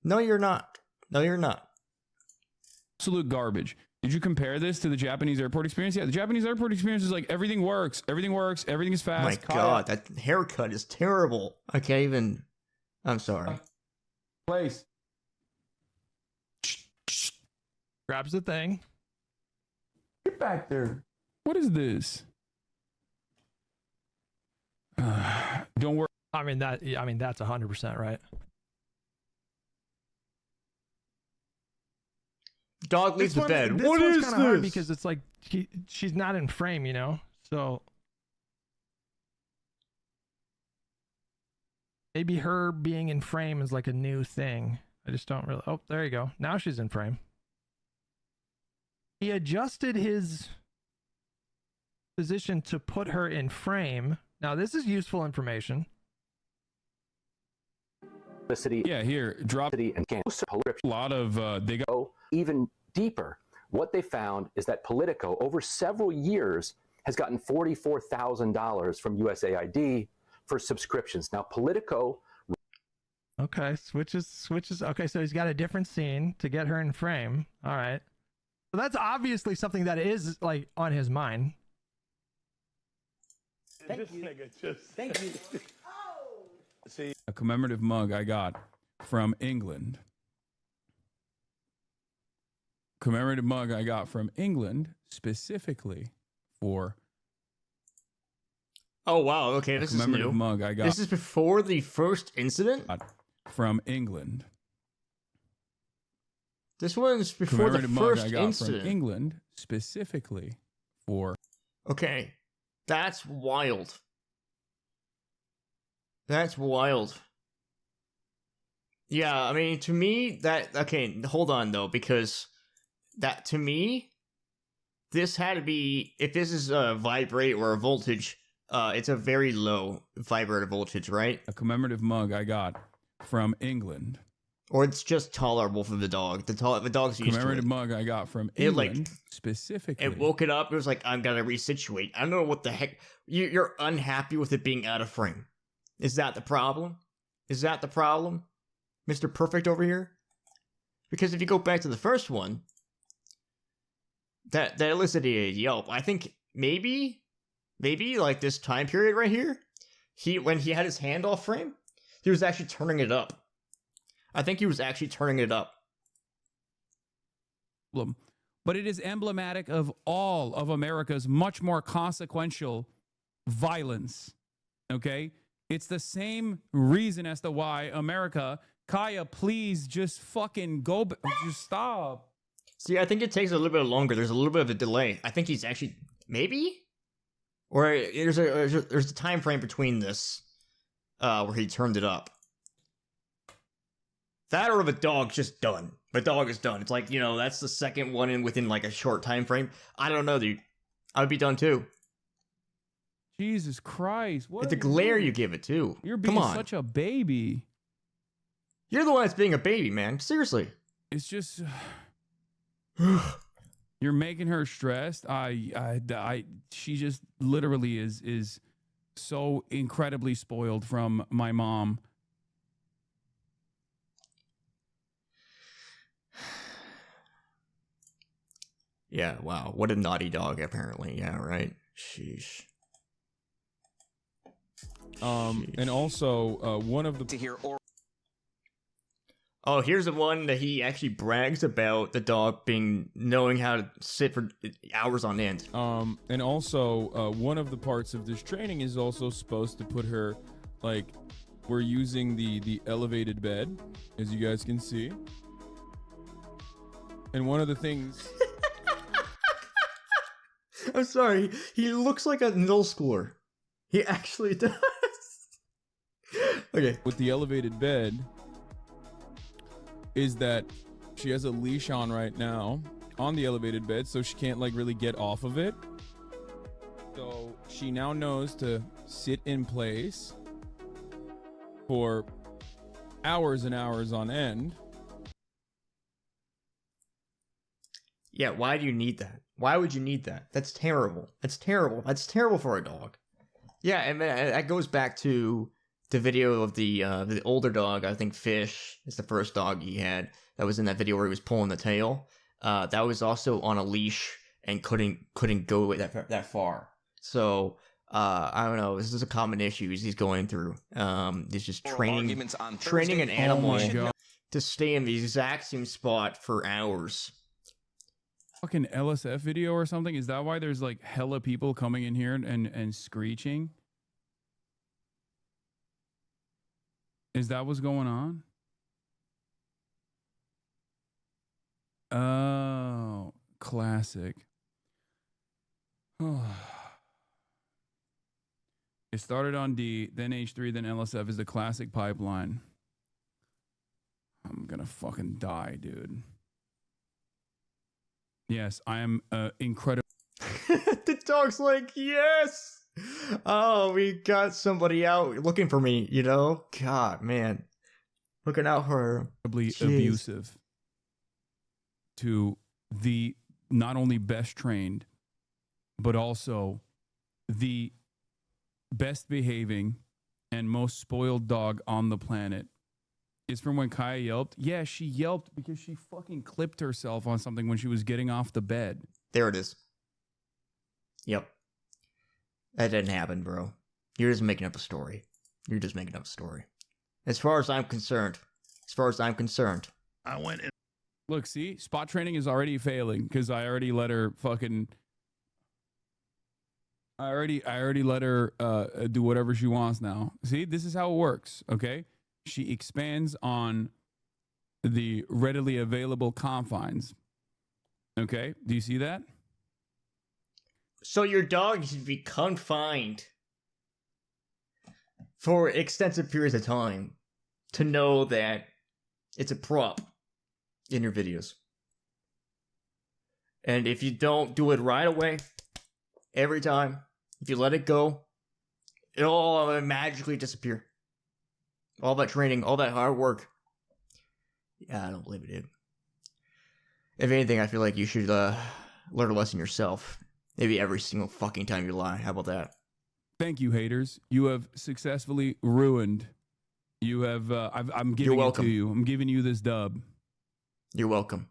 No, you're not. No, you're not. Absolute garbage. Did you compare this to the Japanese airport experience? Yeah, the Japanese airport experience is like everything works, everything is fast. My God, that haircut is terrible. I can't even. I'm sorry. Place. Grabs the thing. Get back there. What is this? Don't worry. I mean that's 100% right. Dog leaves the bed. This What one's is kinda hard this? because it's like she's not in frame, you know. So maybe her being in frame is like a new thing. I just don't really. Oh, there you go. Now she's in frame. He adjusted his position to put her in frame. Now this is useful information. Yeah, here, drop and cancel. A lot of they go even deeper. What they found is that Politico, over several years, has gotten $44,000 from USAID for subscriptions. Now, Politico. Okay, switches. Okay, so he's got a different scene to get her in frame. All right. So that's obviously something that is like on his mind. Thank you. See, a commemorative mug I got from England. Commemorative mug I got from England specifically for. Oh wow! Okay, this is new. Commemorative mug I got. This is before the first incident from England. This one's before the first I got incident. From England specifically for. Okay, that's wild. That's wild. Yeah, I mean, to me, okay, hold on, though, because that, to me, this had to be, if this is a vibrate or a voltage, it's a very low vibrator voltage, right? A commemorative mug I got from England. Or it's just tolerable for the dog. The dog's used to it. Commemorative mug I got from England specifically. It woke it up, it was like, I'm gonna resituate. I don't know what the heck, you're unhappy with it being out of frame. Is that the problem? Is that the problem? Mr. Perfect over here? Because if you go back to the first one, that elicited a yelp. I think maybe like this time period right here, when he had his hand off frame, he was actually turning it up. I think he was actually turning it up. But it is emblematic of all of America's much more consequential violence. Okay? It's the same reason as to why America, Kaya, please just fucking go, just stop. See, I think it takes a little bit longer. There's a little bit of a delay. I think he's actually, maybe? Or there's a time frame between this, where he turned it up. That or the dog's just done. The dog is done. It's like, that's the second one within like a short time frame. I don't know, dude. I would be done too. Jesus Christ. What it's a glare you give it too. You're being such a baby. You're the one that's being a baby, man. Seriously. It's just you're making her stressed. She just literally is so incredibly spoiled from my mom. Yeah, wow. What a naughty dog, apparently. Yeah, right. Sheesh. And also one of the to hear or Oh, here's the one that he actually brags about the dog knowing how to sit for hours on end. And also one of the parts of this training is also supposed to put her, like, we're using the elevated bed, as you guys can see. And one of the things I'm sorry, he looks like a middle schooler. He actually does. Okay. With the elevated bed is that she has a leash on right now on the elevated bed, so she can't like really get off of it. So she now knows to sit in place for hours and hours on end. Yeah, why do you need that? Why would you need that? That's terrible. That's terrible. That's terrible for a dog. Yeah, and that goes back to the video of the older dog. I think Fish is the first dog he had that was in that video where he was pulling the tail. That was also on a leash and couldn't go that far. So I don't know. This is a common issue he's going through. He's just training an animal to stay in the exact same spot for hours. Fucking LSF video or something? Is that why there's like hella people coming in here and screeching? Is that what's going on? Oh, classic. It started on D, then H3, then LSF is the classic pipeline. I'm gonna fucking die, dude. Yes, I am incredible. The dog's like, yes! Oh, we got somebody out looking for me, you know? God, man. Looking out for her. Abusive to the not only best trained, but also the best behaving and most spoiled dog on the planet. Is from when Kaya yelped. Yeah, she yelped because she fucking clipped herself on something when she was getting off the bed. There it is. Yep. That didn't happen, bro. You're just making up a story. You're just making up a story. As far as I'm concerned. I went in. Look, see? Spot training is already failing because I already let her fucking... I already let her do whatever she wants now. See? This is how it works, okay? She expands on the readily available confines. Okay? Do you see that? So your dog should be confined for extensive periods of time to know that it's a prop in your videos. And if you don't do it right away, every time, if you let it go, it'll all magically disappear. All that training, all that hard work. Yeah, I don't believe it, dude. If anything, I feel like you should learn a lesson yourself. Maybe every single fucking time you lie. How about that? Thank you, haters. You have successfully ruined. You have. I'm giving it to you. I'm giving you this dub. You're welcome.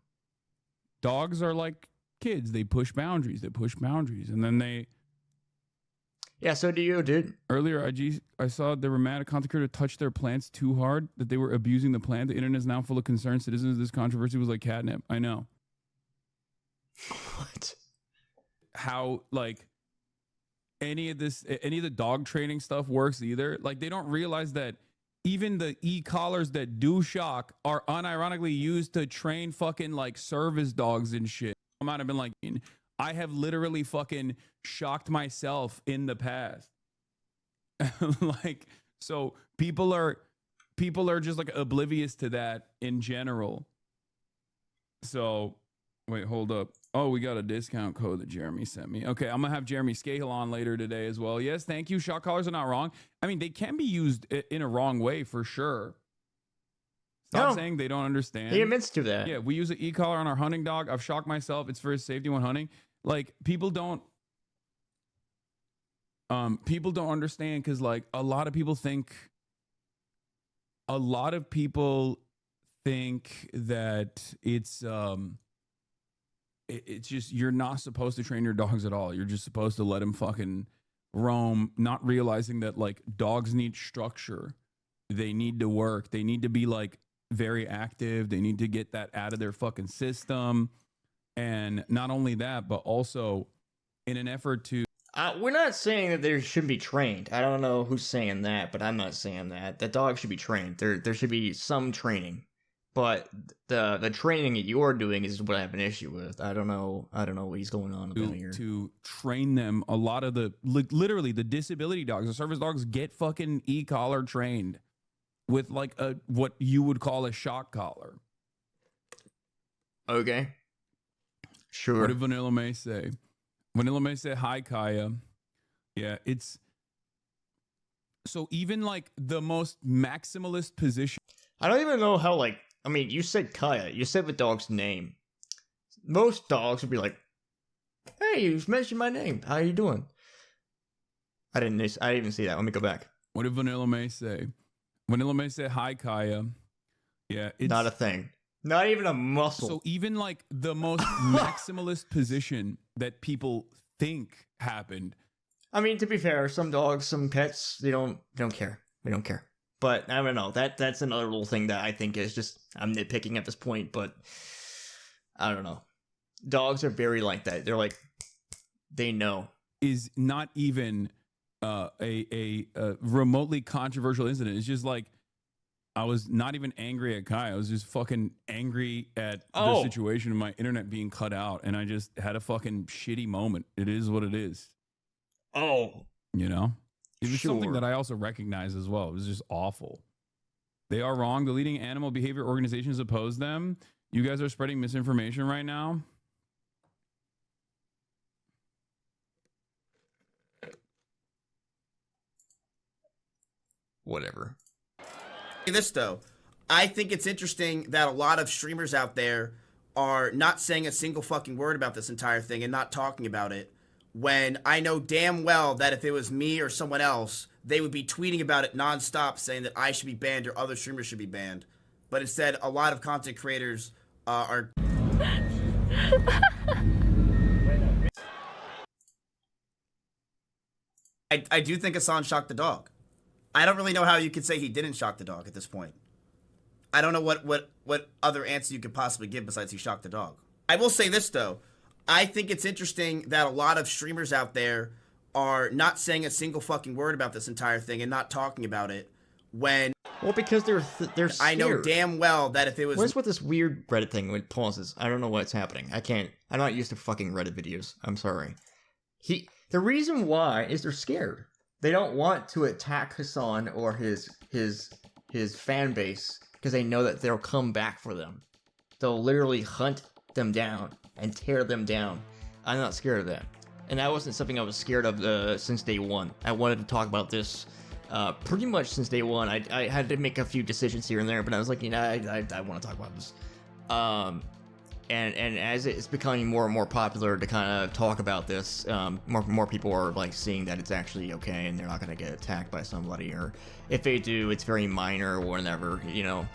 Dogs are like kids. They push boundaries. And then they. Yeah, so do you, dude. Earlier, I saw the romantic content creator touch their plants too hard, that they were abusing the plant. The internet is now full of concerned citizens. This controversy was like catnip. I know. What? How, like, any of the dog training stuff works either. Like, they don't realize that even the e-collars that do shock are unironically used to train fucking, like, service dogs and shit. I might have been like... I have literally fucking shocked myself in the past. Like, so people are just like oblivious to that in general. So wait, hold up. Oh, we got a discount code that Jeremy sent me. Okay, I'm gonna have Jeremy Scahill on later today as well. Yes, thank you. Shock collars are not wrong. I mean, they can be used in a wrong way for sure. Stop saying they don't understand. He admits to that. Yeah, we use an e-collar on our hunting dog. I've shocked myself. It's for his safety when hunting. Like, people don't understand because, like, a lot of people think that it's just, you're not supposed to train your dogs at all. You're just supposed to let them fucking roam, not realizing that like dogs need structure. They need to work. They need to be like very active. They need to get that out of their fucking system. And not only that, but also in an effort to. We're not saying that they shouldn't be trained. I don't know who's saying that, but I'm not saying that. That dogs should be trained. There should be some training. But the training that you're doing is what I have an issue with. I don't know what he's going on about here. To train them, a lot of the literally the disability dogs, the service dogs get fucking e-collar trained with like a what you would call a shock collar. Okay. Sure. What did Vanilla May say? Vanilla May said, "Hi, Kaya." Yeah, it's so even like the most maximalist position. I don't even know how, like, I mean, you said Kaya. You said the dog's name. Most dogs would be like, "Hey, you've mentioned my name. How are you doing?" I didn't even see that. Let me go back. What did Vanilla May say? Vanilla May said, "Hi, Kaya." Yeah, it's not a thing. Not even a muscle. So even like the most maximalist position that people think happened. I mean, to be fair, some dogs, some pets, they don't care. They don't care. But I don't know. That's another little thing that I think is just, I'm nitpicking at this point, but I don't know. Dogs are very like that. They're like, they know. Is not even a remotely controversial incident. It's just like, I was not even angry at Kai. I was just fucking angry at the situation of my internet being cut out, and I just had a fucking shitty moment. It is what it is. Oh. You know? It was something that I also recognize as well. It was just awful. They are wrong. The leading animal behavior organizations oppose them. You guys are spreading misinformation right now. Whatever. This though, I think it's interesting that a lot of streamers out there are not saying a single fucking word about this entire thing and not talking about it, when I know damn well that if it was me or someone else, they would be tweeting about it nonstop saying that I should be banned or other streamers should be banned. But instead, a lot of content creators are... I do think Hasan shocked the dog. I don't really know how you could say he didn't shock the dog at this point. I don't know what other answer you could possibly give besides he shocked the dog. I will say this, though. I think it's interesting that a lot of streamers out there are not saying a single fucking word about this entire thing and not talking about it, when... Well, because they're scared. I know damn well that if it was... What's with this weird Reddit thing with pauses? I don't know what's happening. I'm not used to fucking Reddit videos. I'm sorry. The reason why is they're scared. They don't want to attack Hasan or his fan base because they know that they'll come back for them. They'll literally hunt them down and tear them down. I'm not scared of that. And that wasn't something I was scared of since day one. I wanted to talk about this pretty much since day one. I had to make a few decisions here and there, but I was like, I want to talk about this. And as it's becoming more and more popular to kind of talk about this, more people are like seeing that it's actually okay and they're not going to get attacked by somebody, or if they do, it's very minor or whatever, you know.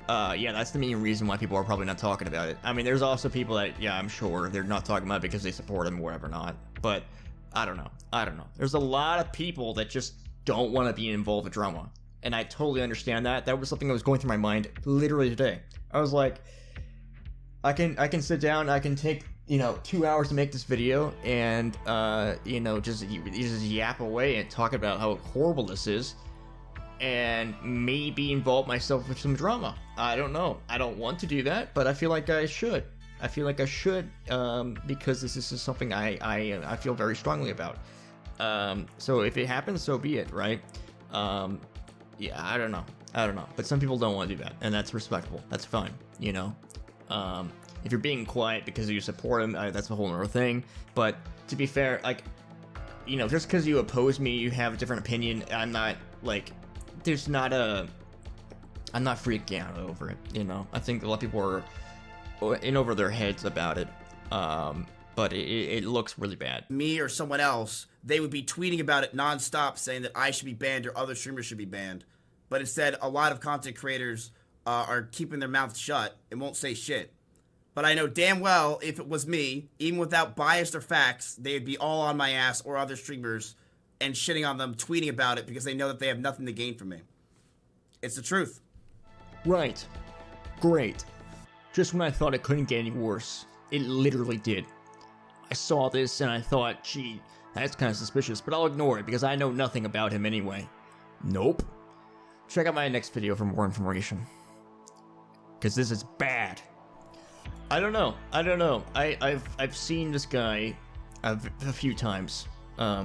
Yeah, that's the main reason why people are probably not talking about it. I mean, there's also people that, yeah, I'm sure they're not talking about it because they support him or whatever not. But I don't know. There's a lot of people that just don't want to be involved with drama. And I totally understand that. That was something that was going through my mind literally today. I was like, I can sit down, I can take, 2 hours to make this video and, just yap away and talk about how horrible this is and maybe involve myself with some drama. I don't know. I don't want to do that, but I feel like I should. Because this is something I feel very strongly about. So if it happens, so be it, right? Yeah, I don't know. But some people don't want to do that, and that's respectable. That's fine, If you're being quiet because you support him, that's a whole other thing. But to be fair, just because you oppose me, you have a different opinion, I'm not, I'm not freaking out over it, I think a lot of people are in over their heads about it. But it looks really bad. Me or someone else, they would be tweeting about it nonstop saying that I should be banned or other streamers should be banned. But instead, a lot of content creators are keeping their mouths shut and won't say shit. But I know damn well if it was me, even without bias or facts, they would be all on my ass or other streamers and shitting on them, tweeting about it because they know that they have nothing to gain from me. It's the truth. Right. Great. Just when I thought it couldn't get any worse, it literally did. I saw this and I thought, gee, that's kind of suspicious, but I'll ignore it because I know nothing about him anyway. Nope. Check out my next video for more information. Because this is bad. I don't know. I've seen this guy a few times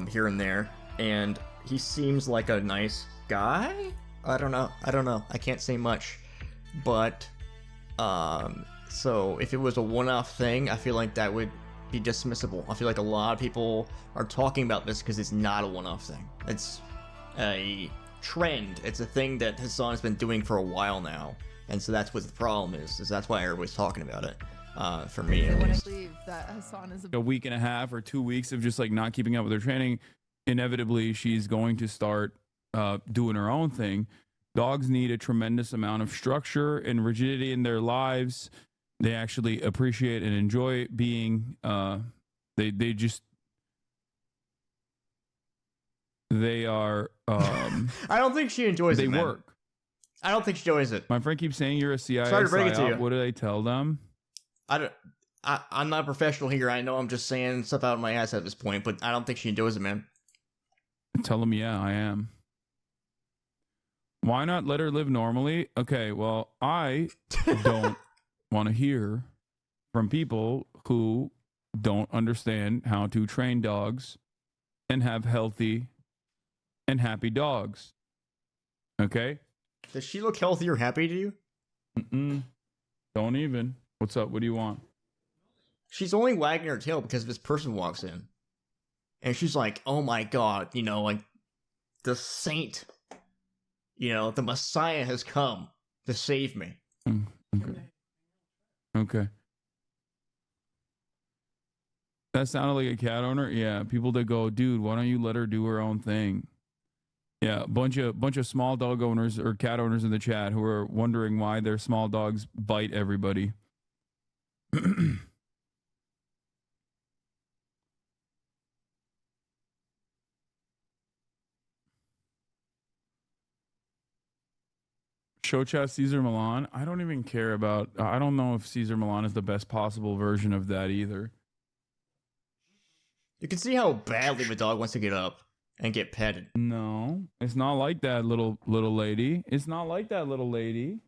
here and there, and he seems like a nice guy. I don't know. I can't say much, but so if it was a one-off thing, I feel like that would be dismissible. I feel like a lot of people are talking about this because it's not a one-off thing. It's a trend. It's a thing that Hasan has been doing for a while now. And so that's what the problem is that's why everybody's talking about it, for me at least. I believe that Hasan is A week and a half or 2 weeks of just like not keeping up with her training, inevitably she's going to start doing her own thing. Dogs need a tremendous amount of structure and rigidity in their lives. They actually appreciate and enjoy being, they are, I don't think she enjoys it, they man. work. I don't think she enjoys it. My friend keeps saying you're a CIA Sorry to break it to psyop. you. What do they tell them? I'm not a professional here. I know I'm just saying stuff out of my ass at this point, but I don't think she enjoys it, man. Tell them, yeah, I am. Why not let her live normally? Okay, well, I don't want to hear from people who don't understand how to train dogs and have healthy and happy dogs. Okay? Does she look healthy or happy to you? Don't even. What's up? What do you want? She's only wagging her tail because this person walks in. And she's like, oh my god, like the saint, the Messiah has come to save me. Okay. That sounded like a cat owner. Yeah, people that go, dude, why don't you let her do her own thing? Yeah, bunch of small dog owners or cat owners in the chat who are wondering why their small dogs bite everybody. Show chat Caesar Milan. I don't even care about. I don't know if Caesar Milan is the best possible version of that either. You can see how badly the dog wants to get up and get petted. No, it's not like that, little lady. It's not like that, little lady.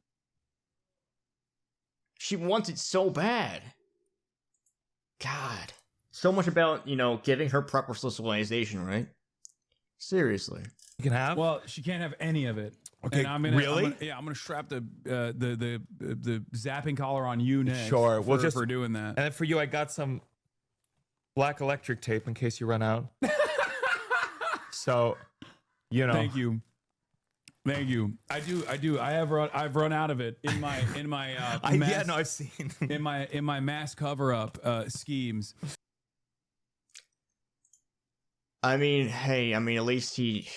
She wants it so bad. God. So much about, giving her proper socialization, right? Seriously. You can have? Well, she can't have any of it. Okay, And I'm gonna, really? I'm gonna strap the zapping collar on you next. Sure. We'll for doing that. And then for you, I got some black electric tape in case you run out. So, Thank you. Thank you. I do. I've run out of it in my mass, I've seen in my mass cover up schemes. At least he.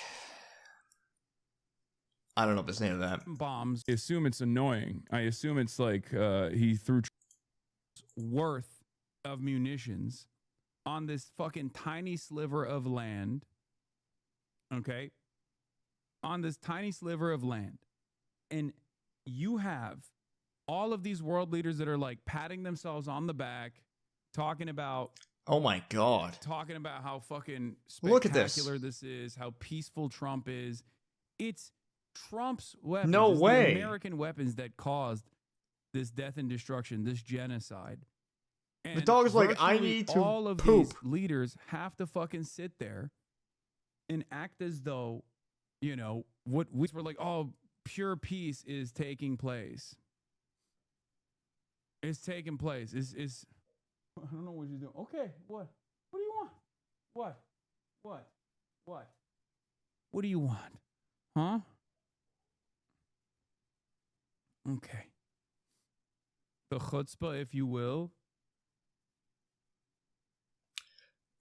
I don't know if it's name of that. Bombs. I assume it's annoying. I assume it's like he threw worth of munitions on this fucking tiny sliver of land. Okay? On this tiny sliver of land. And you have all of these world leaders that are like patting themselves on the back, talking about, oh my god, talking about how fucking look at spectacular this is, how peaceful Trump is. It's Trump's weapons. No It's way. the American weapons that caused this death and destruction, this genocide. And the dog is like, I virtually need to all of poop. these leaders have to fucking sit there and act as though, what we were like, oh, pure peace is taking place. It's taking place. Is I don't know what you're doing. Okay, what? What do you want? What? What do you want? Huh? Okay. The chutzpah, if you will.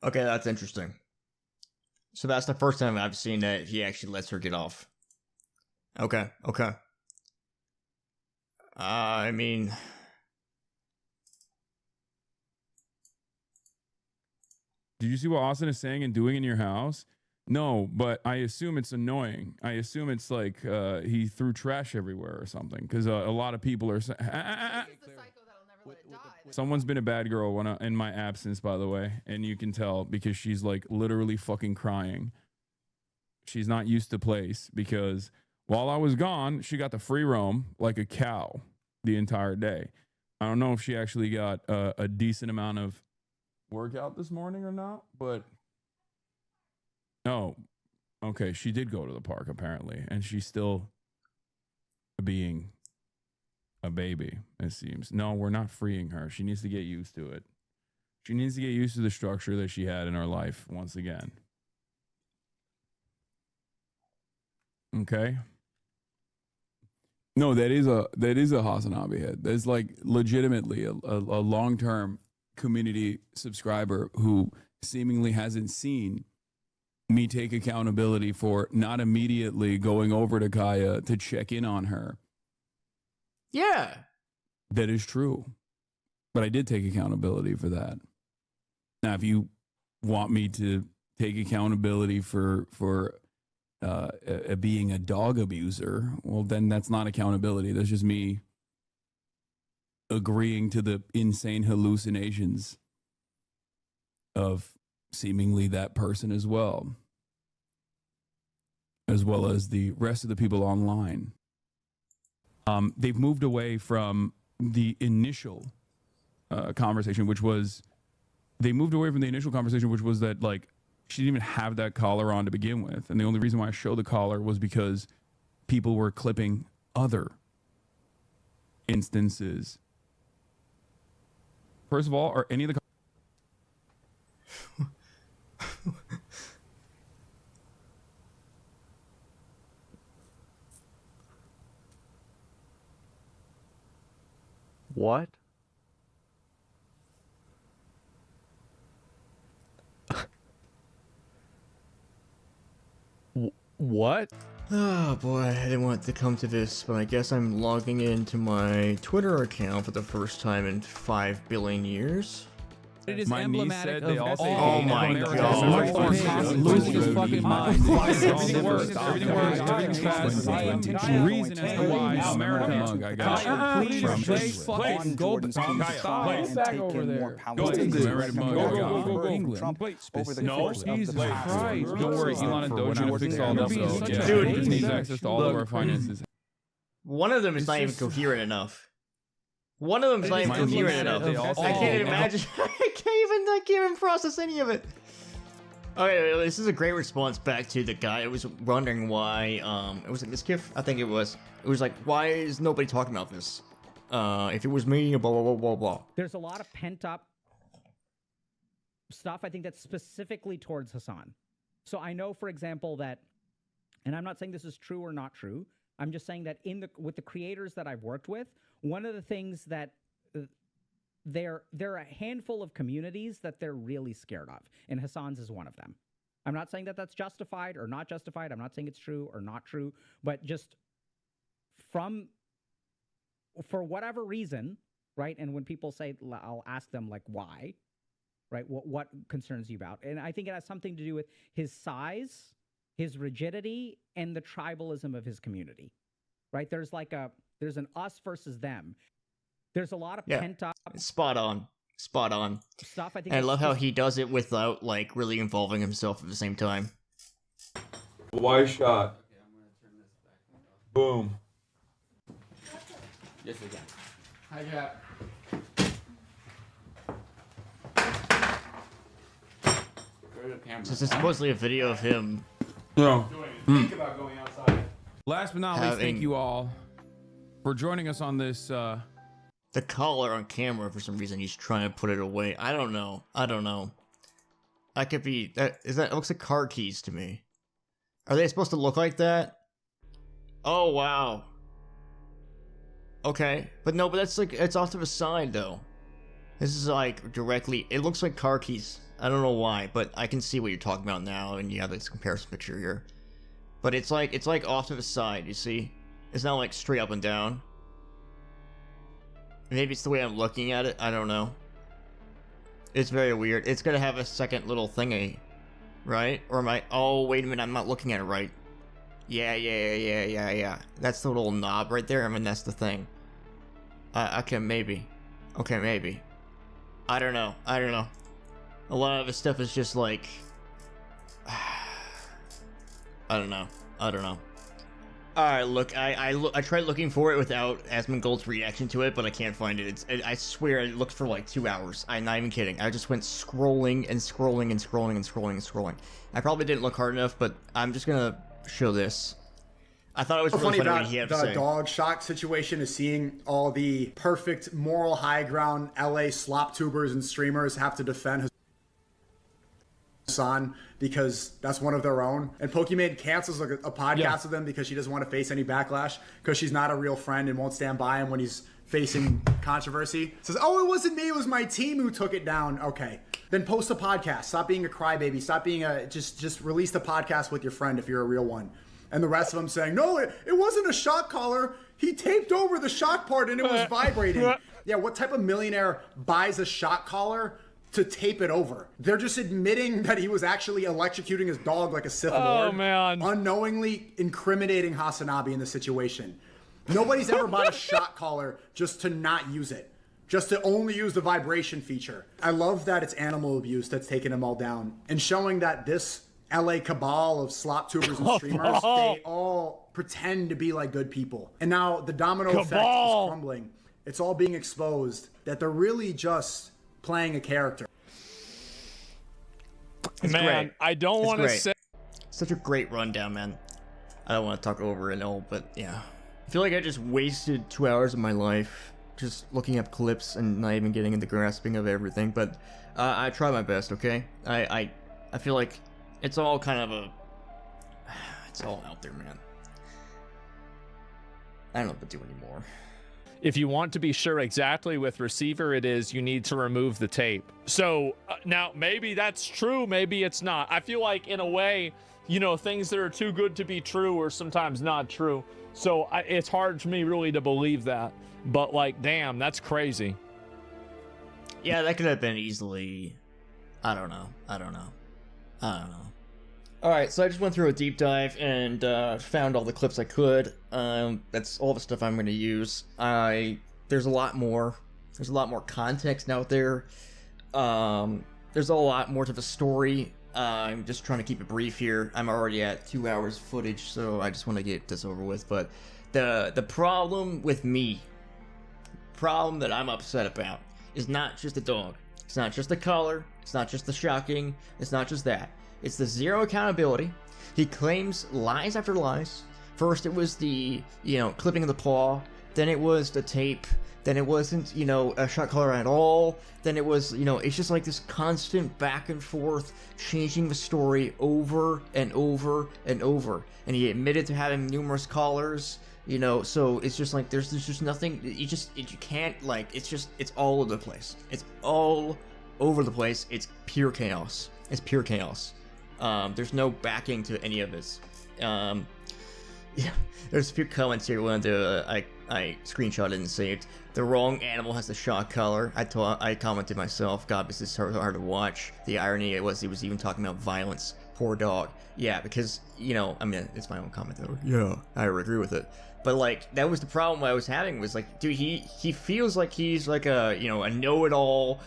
Okay, that's interesting. So that's the first time I've seen that he actually lets her get off. Okay. Did you see what Austin is saying and doing in your house? No, but I assume it's annoying. I assume it's like he threw trash everywhere or something, because a lot of people are saying. Someone's been a bad girl in my absence, by the way, and you can tell because she's like literally fucking crying. She's not used to place because while I was gone, she got the free roam like a cow the entire day. I don't know if she actually got a decent amount of workout this morning or not, but no. Okay, she did go to the park apparently, and she's still being a baby, it seems. No, we're not freeing her. She needs to get used to it. She needs to get used to the structure that she had in her life once again. Okay. No, that is a Hasan head. There's like legitimately a long-term community subscriber who seemingly hasn't seen me take accountability for not immediately going over to Kaya to check in on her. Yeah. That is true. But I did take accountability for that. Now, if you want me to take accountability for being a dog abuser, well, then that's not accountability. That's just me agreeing to the insane hallucinations of seemingly that person as well as the rest of the people online. They've moved away from the initial conversation, which was that like she didn't even have that collar on to begin with, and the only reason why I showed the collar was because people were clipping other instances. First of all, are any of the What? What? Oh boy, I didn't want it to come to this, but I guess I'm logging into my Twitter account for the first time in 5 billion years. It is emblematic of all. Oh my god. Losing his fucking mind. Everything works. Everything's fast. Reason as to why America. I got Please fucking go back over there. Go England. No, Jesus Christ. Don't worry, Elon and Doge are gonna fix all this. Dude, just needs access to all of our finances. One of them is not even coherent enough. One of them's not even coherent enough. I can't imagine. I can't even process any of it. Okay, this is a great response back to the guy. I was wondering why. It was Mizkif. I think it was. It was like, why is nobody talking about this? If it was me, blah blah blah blah blah. There's a lot of pent up stuff. I think that's specifically towards Hasan. So I know, for example, that, and I'm not saying this is true or not true. I'm just saying that with the creators that I've worked with, one of the things that there are a handful of communities that they're really scared of, and Hasan's is one of them. I'm not saying that that's justified or not justified. I'm not saying it's true or not true, but just for whatever reason, right? And when people say, I'll ask them like, why, right? What concerns you about? And I think it has something to do with his size, his rigidity, and the tribalism of his community, right? There's an us versus them. There's a lot of pent up. Spot on stuff. I think. And I love how he does it without like really involving himself at the same time. Wide shot. Okay, I'm gonna turn this back. Boom. Yes, again. Hi, Jack. This is supposedly a video of him. No. Think about going outside. Last but not least, thank you all for joining us on this. The collar on camera, for some reason, he's trying to put it away. I don't know. That could be it looks like car keys to me. Are they supposed to look like that? Oh wow. Okay, but that's like it's off to the side though. This is like directly. It looks like car keys. I don't know why, but I can see what you're talking about now, and you have this comparison picture here. But it's like off to the side. You see, it's not like straight up and down. Maybe it's the way I'm looking at it. I don't know. It's very weird. It's gonna have a second little thingy, right? Or am I? Oh, wait a minute. I'm not looking at it right. Yeah. That's the little knob right there. I mean, that's the thing. Okay, maybe. Okay, maybe. I don't know. A lot of the stuff is just like... I don't know. Alright, look, I tried looking for it without Asmongold's reaction to it, but I can't find it. I swear I looked for like 2 hours. I'm not even kidding. I just went scrolling. I probably didn't look hard enough, but I'm just gonna show this. I thought it was really funny what he had to say. The dog shock situation is seeing all the perfect moral high ground LA slop tubers and streamers have to defend Hasan because that's one of their own. And Pokimane cancels a podcast with him because she doesn't want to face any backlash because she's not a real friend and won't stand by him when he's facing controversy. Says, oh, it wasn't me, it was my team who took it down. Okay. Then post a podcast. Stop being a crybaby. Stop being just release the podcast with your friend if you're a real one. And the rest of them saying, no, it wasn't a shock collar. He taped over the shock part and it was vibrating. Yeah, what type of millionaire buys a shock collar to tape it over? They're just admitting that he was actually electrocuting his dog like a Sith Lord. Man. Unknowingly incriminating Hasanabi in the situation. Nobody's ever bought a shock collar just to not use it. Just to only use the vibration feature. I love that it's animal abuse that's taking them all down. And showing that this LA cabal of slop tubers and streamers, they all pretend to be like good people. And now the domino effect is crumbling. It's all being exposed that they're really just playing a character. It's man, great. I don't want to say... Such a great rundown, man. I don't want to talk over it all, but yeah. I feel like I just wasted 2 hours of my life just looking up clips and not even getting into grasping of everything, but I try my best, okay? I feel like it's all kind of it's all out there, man. I don't know what to do anymore. If you want to be sure exactly with receiver it is, you need to remove the tape. So now maybe that's true, maybe it's not. I feel like in a way, you know, things that are too good to be true are sometimes not true. So it's hard for me really to believe that. But like, damn, that's crazy. Yeah, that could have been easily... I don't know. Alright, so I just went through a deep dive and found all the clips I could. That's all the stuff I'm going to use. There's a lot more. There's a lot more context out there. There's a lot more to the story. I'm just trying to keep it brief here. I'm already at 2 hours footage, so I just want to get this over with. But the problem with me, problem that I'm upset about, is not just the dog. It's not just the color. It's not just the shocking. It's not just that. It's the zero accountability. He claims lies after lies. First it was the, clipping of the paw. Then it was the tape. Then it wasn't, a shot collar at all. Then it was, it's just like this constant back and forth, changing the story over and over and over. And he admitted to having numerous collars, so it's just like, there's just nothing, you can't, it's all over the place. It's all over the place. It's pure chaos. It's pure chaos. There's no backing to any of this. Yeah, there's a few comments here. One of the I screenshotted and saved. The wrong animal has the shock collar. I commented myself. God, this is so hard to watch. The irony was he was even talking about violence. Poor dog. Yeah, because it's my own comment though. Yeah, I agree with it. But like that was the problem I was having was like, dude, he feels like he's like a a know-it-all,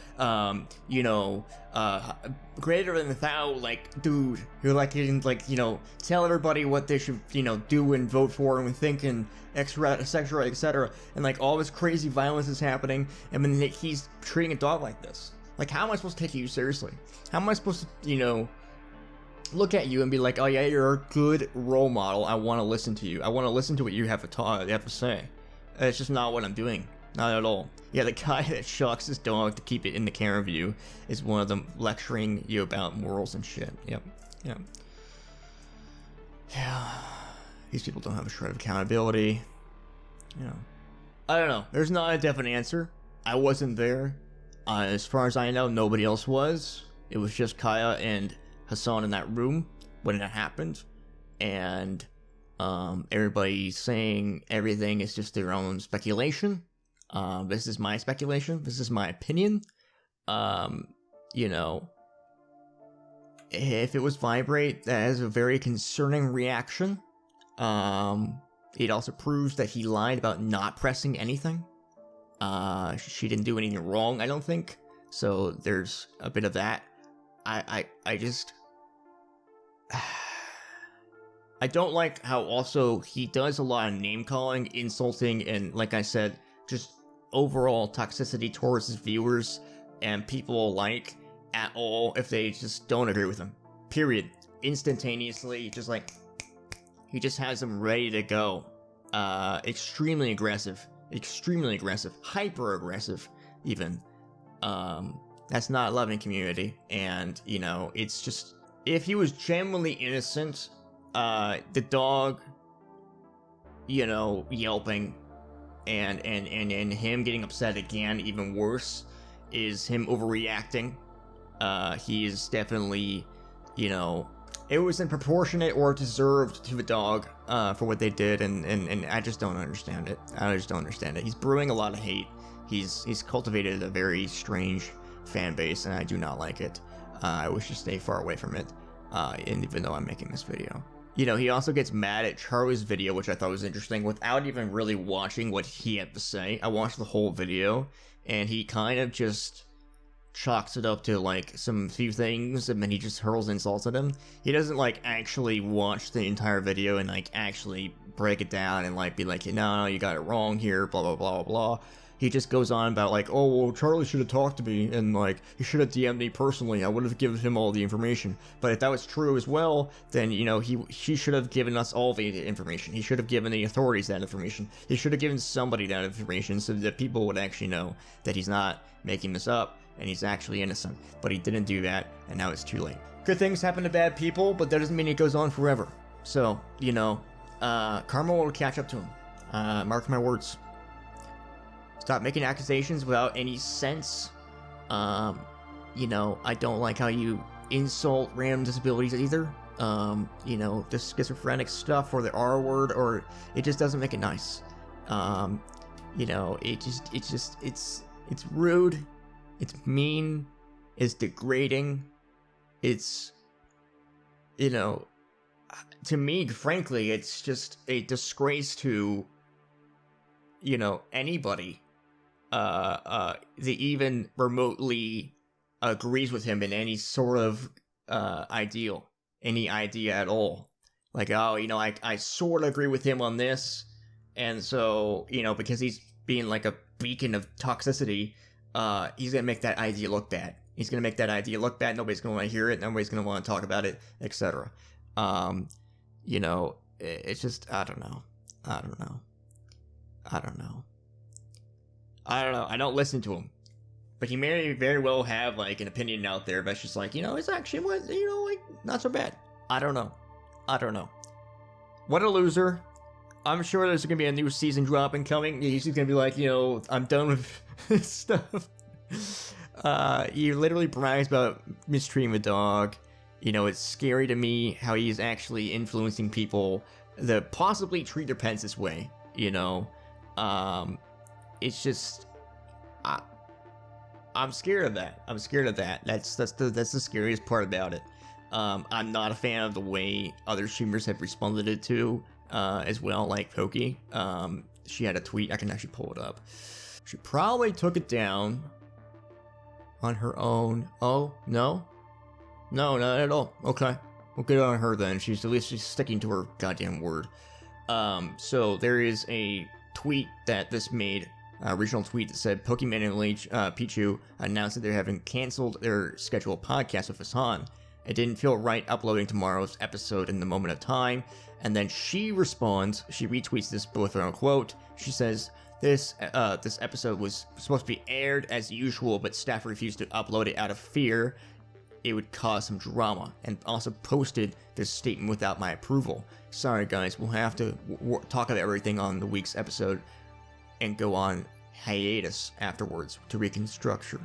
greater than thou, like dude who like can tell everybody what they should do and vote for and think and etc. etc. And like all this crazy violence is happening, and then he's treating a dog like this. Like, how am I supposed to take you seriously? How am I supposed to look at you and be like, oh yeah, you're a good role model. I want to listen to you. I want to listen to what you have to say. It's just not what I'm doing. Not at all. Yeah, the guy that shocks his dog to keep it in the camera view is one of them lecturing you about morals and shit. Yep. Yeah. These people don't have a shred of accountability. I don't know. There's not a definite answer. I wasn't there. As far as I know, nobody else was. It was just Kaya and Hasan in that room when it happened, and everybody saying everything is just their own speculation. This is my speculation. This is my opinion. you know, if it was vibrate, that is a very concerning reaction. It also proves that he lied about not pressing anything. She didn't do anything wrong, I don't think. So there's a bit of that. I just... I don't like how also he does a lot of name-calling, insulting, and like I said, just overall toxicity towards his viewers and people alike at all if they just don't agree with him. Period. Instantaneously, just like... He just has them ready to go. Extremely aggressive. Hyper-aggressive, even. That's not a loving community, and, you know, it's just... If he was genuinely innocent, the dog, you know, yelping, and him getting upset again, even worse, is him overreacting. He is definitely, you know, it was proportionate or deserved to the dog, for what they did, and I just don't understand it. He's brewing a lot of hate. He's cultivated a very strange fan base, and I do not like it. I wish to stay far away from it, and even though I'm making this video. You know, he also gets mad at Charlie's video, which I thought was interesting, without even really watching what he had to say. I watched the whole video, and he kind of just chalks it up to, like, some few things, and then he just hurls insults at him. He doesn't, like, actually watch the entire video and, like, actually break it down and, like, be like, no, you got it wrong here, blah, blah, blah, blah. He just goes on about, like, oh, well, Charlie should have talked to me, and, like, he should have DM'd me personally. I would have given him all the information. But if that was true as well, then, you know, he should have given us all the information. He should have given the authorities that information. He should have given somebody that information so that people would actually know that he's not making this up, and he's actually innocent. But he didn't do that, and now it's too late. Good things happen to bad people, but that doesn't mean it goes on forever. So, you know, karma will catch up to him. Mark my words. Stop making accusations without any sense. You know, I don't like how you insult random disabilities either. You know, the schizophrenic stuff or the R word, or it just doesn't make it nice. You know, it's rude. It's mean. It's degrading. It's, you know, to me, frankly, it's just a disgrace to, you know, anybody that even remotely agrees with him in any sort of any idea at all. Like, oh, you know, I sort of agree with him on this, and so, you know, because he's being like a beacon of toxicity, he's gonna make that idea look bad. He's gonna make that idea look bad. Nobody's gonna want to hear it. Nobody's gonna want to talk about it, etc. You know, it's just, I don't know. I don't listen to him. But he may very well have, like, an opinion out there that's just like, you know, it's actually, you know, like, not so bad. I don't know. What a loser. I'm sure there's gonna be a new season dropping coming. He's just gonna be like, you know, I'm done with this stuff. He literally brags about mistreating the dog. You know, it's scary to me how he's actually influencing people that possibly treat their pets this way, you know. It's just, I'm scared of that. That's the scariest part about it. I'm not a fan of the way other streamers have responded to as well, like Pokey. She had a tweet. I can actually pull it up. She probably took it down on her own. Oh, no, not at all. Okay, we'll get it on her then. At least she's sticking to her goddamn word. So there is a tweet that this made. Original tweet that said Pokemon and Pichu announced that they're having canceled their scheduled podcast with Hasan. It didn't feel right uploading tomorrow's episode in the moment of time. And then she responds, she retweets this with her own quote. She says, this episode was supposed to be aired as usual, but staff refused to upload it out of fear it would cause some drama, and also posted this statement without my approval. Sorry guys, we'll have to talk about everything on the week's episode and go on hiatus afterwards to reconstructure.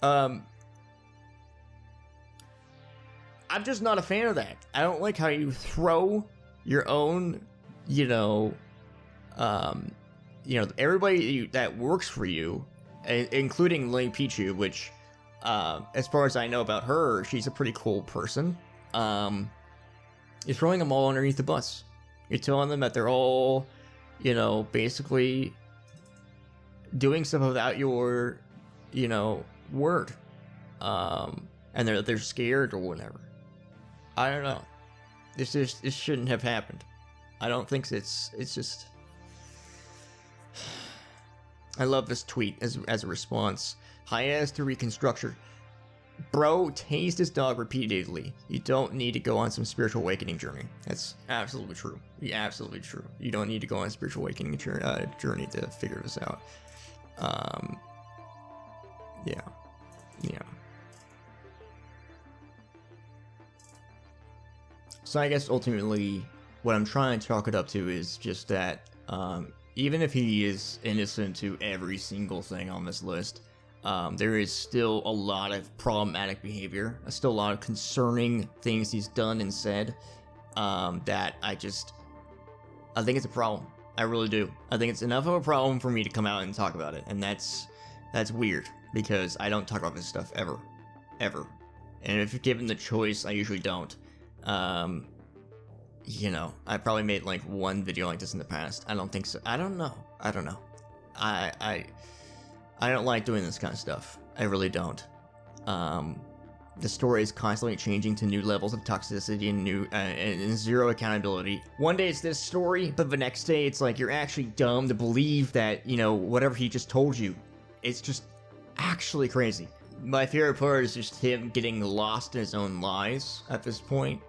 I'm just not a fan of that. I don't like how you throw your own, everybody that works for you, including Lady Pichu, which as far as I know about her, she's a pretty cool person. You're throwing them all underneath the bus. You're telling them that they're all, you know, basically doing stuff without your, you know, word. And they're scared or whatever. I don't know. This shouldn't have happened. I don't think it's just. I love this tweet as a response. Hiatus to reconstruction. Bro tased his dog repeatedly. You don't need to go on some spiritual awakening journey. That's absolutely true. Absolutely true. You don't need to go on a spiritual awakening journey to figure this out. Yeah. So I guess ultimately, what I'm trying to chalk it up to is just that even if he is innocent to every single thing on this list, there is still a lot of problematic behavior, still a lot of concerning things he's done and said, that I think it's a problem. I really do. I think it's enough of a problem for me to come out and talk about it, and that's weird, because I don't talk about this stuff ever. And if given the choice, I usually don't. You know, I probably made like one video like this in the past. I don't think so. I don't know. I don't like doing this kind of stuff. I really don't. The story is constantly changing to new levels of toxicity and and zero accountability. One day it's this story, but the next day it's like you're actually dumb to believe that, you know, whatever he just told you, it's just actually crazy. My favorite part is just him getting lost in his own lies at this point.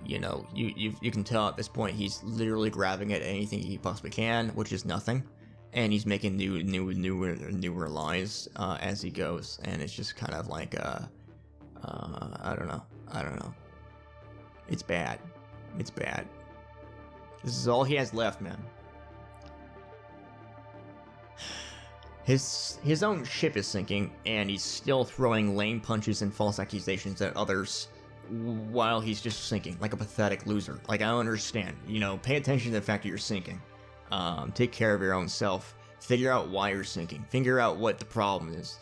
You know, you can tell at this point he's literally grabbing at anything he possibly can, which is nothing. And he's making newer lies as he goes, and it's just kind of like I don't know. It's bad. This is all he has left, man. His own ship is sinking, and he's still throwing lame punches and false accusations at others while he's just sinking, like a pathetic loser. Like, I don't understand. You know, pay attention to the fact that you're sinking. Take care of your own self. Figure out why you're sinking. Figure out what the problem is.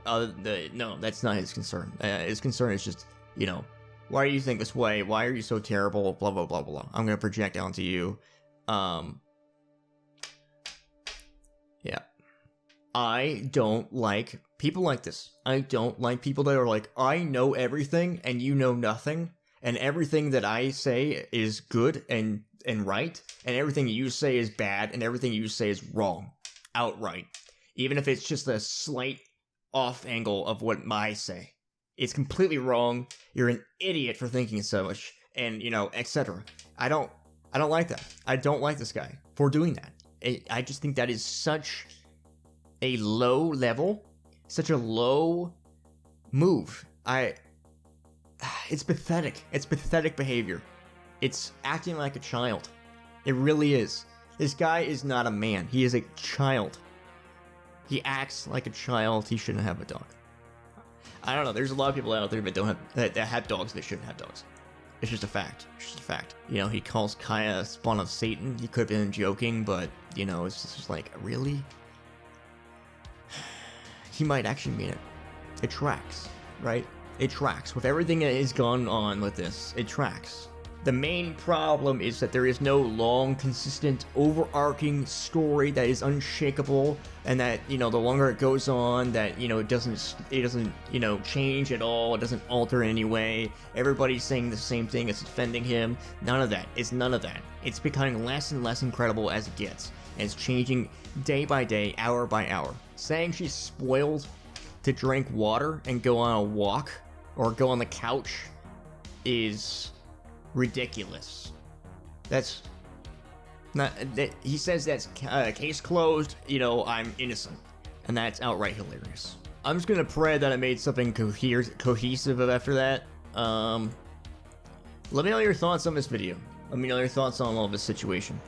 No, that's not his concern. His concern is just, you know, why do you think this way? Why are you so terrible? Blah, blah, blah, blah. I'm gonna project onto you. Yeah. I don't like people like this. I don't like people that are like, I know everything and you know nothing, and everything that I say is good and right, and everything you say is bad, and everything you say is wrong. Outright. Even if it's just a slight off angle of what I say. It's completely wrong. You're an idiot for thinking so much, and, you know, etc. I don't like that. I don't like this guy for doing that. I just think that is such a low level, such a low move. It's pathetic. It's pathetic behavior. It's acting like a child. It really is. This guy is not a man. He is a child. He acts like a child. He shouldn't have a dog. I don't know. There's a lot of people out there that have dogs that shouldn't have dogs. It's just a fact. It's just a fact. You know, he calls Kaya a spawn of Satan. He could have been joking, but, you know, it's just like, really? He might actually mean it. It tracks, right? It tracks. With everything that has gone on with this, it tracks. The main problem is that there is no long, consistent, overarching story that is unshakable, and that, you know, the longer it goes on, that, you know, it doesn't, you know, change at all. It doesn't alter in any way. Everybody's saying the same thing. It's defending him. None of that. It's none of that. It's becoming less and less incredible as it gets, and it's changing day by day, hour by hour. Saying she's spoiled to drink water and go on a walk or go on the couch is ridiculous. That's not. He says that's case closed. You know, I'm innocent, and that's outright hilarious. I'm just gonna pray that I made something cohesive after that. Let me know your thoughts on this video. Let me know your thoughts on all this situation.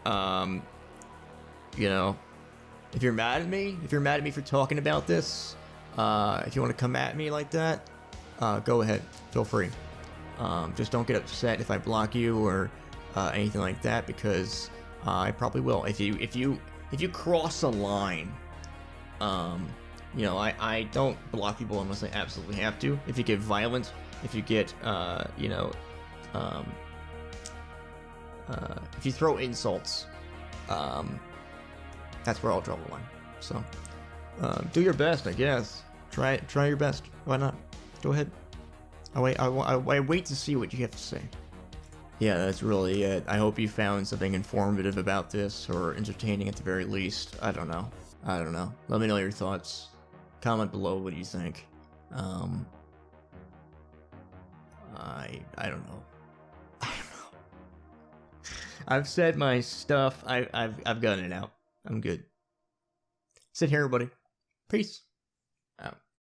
You know, if you're mad at me, for talking about this, if you want to come at me like that, go ahead. Feel free. Just don't get upset if I block you or anything like that, because I probably will. If you cross a line, You know, I don't block people unless I absolutely have to. If you get violent, if you get, you know, if you throw insults, that's where I'll draw the line. So, do your best, I guess. Try your best. Why not? Go ahead. I wait to see what you have to say. Yeah, that's really it. I hope you found something informative about this, or entertaining at the very least. I don't know. Let me know your thoughts. Comment below what you think. I don't know. I've said my stuff. I've gotten it out. I'm good. Sit here, everybody. Peace. Out.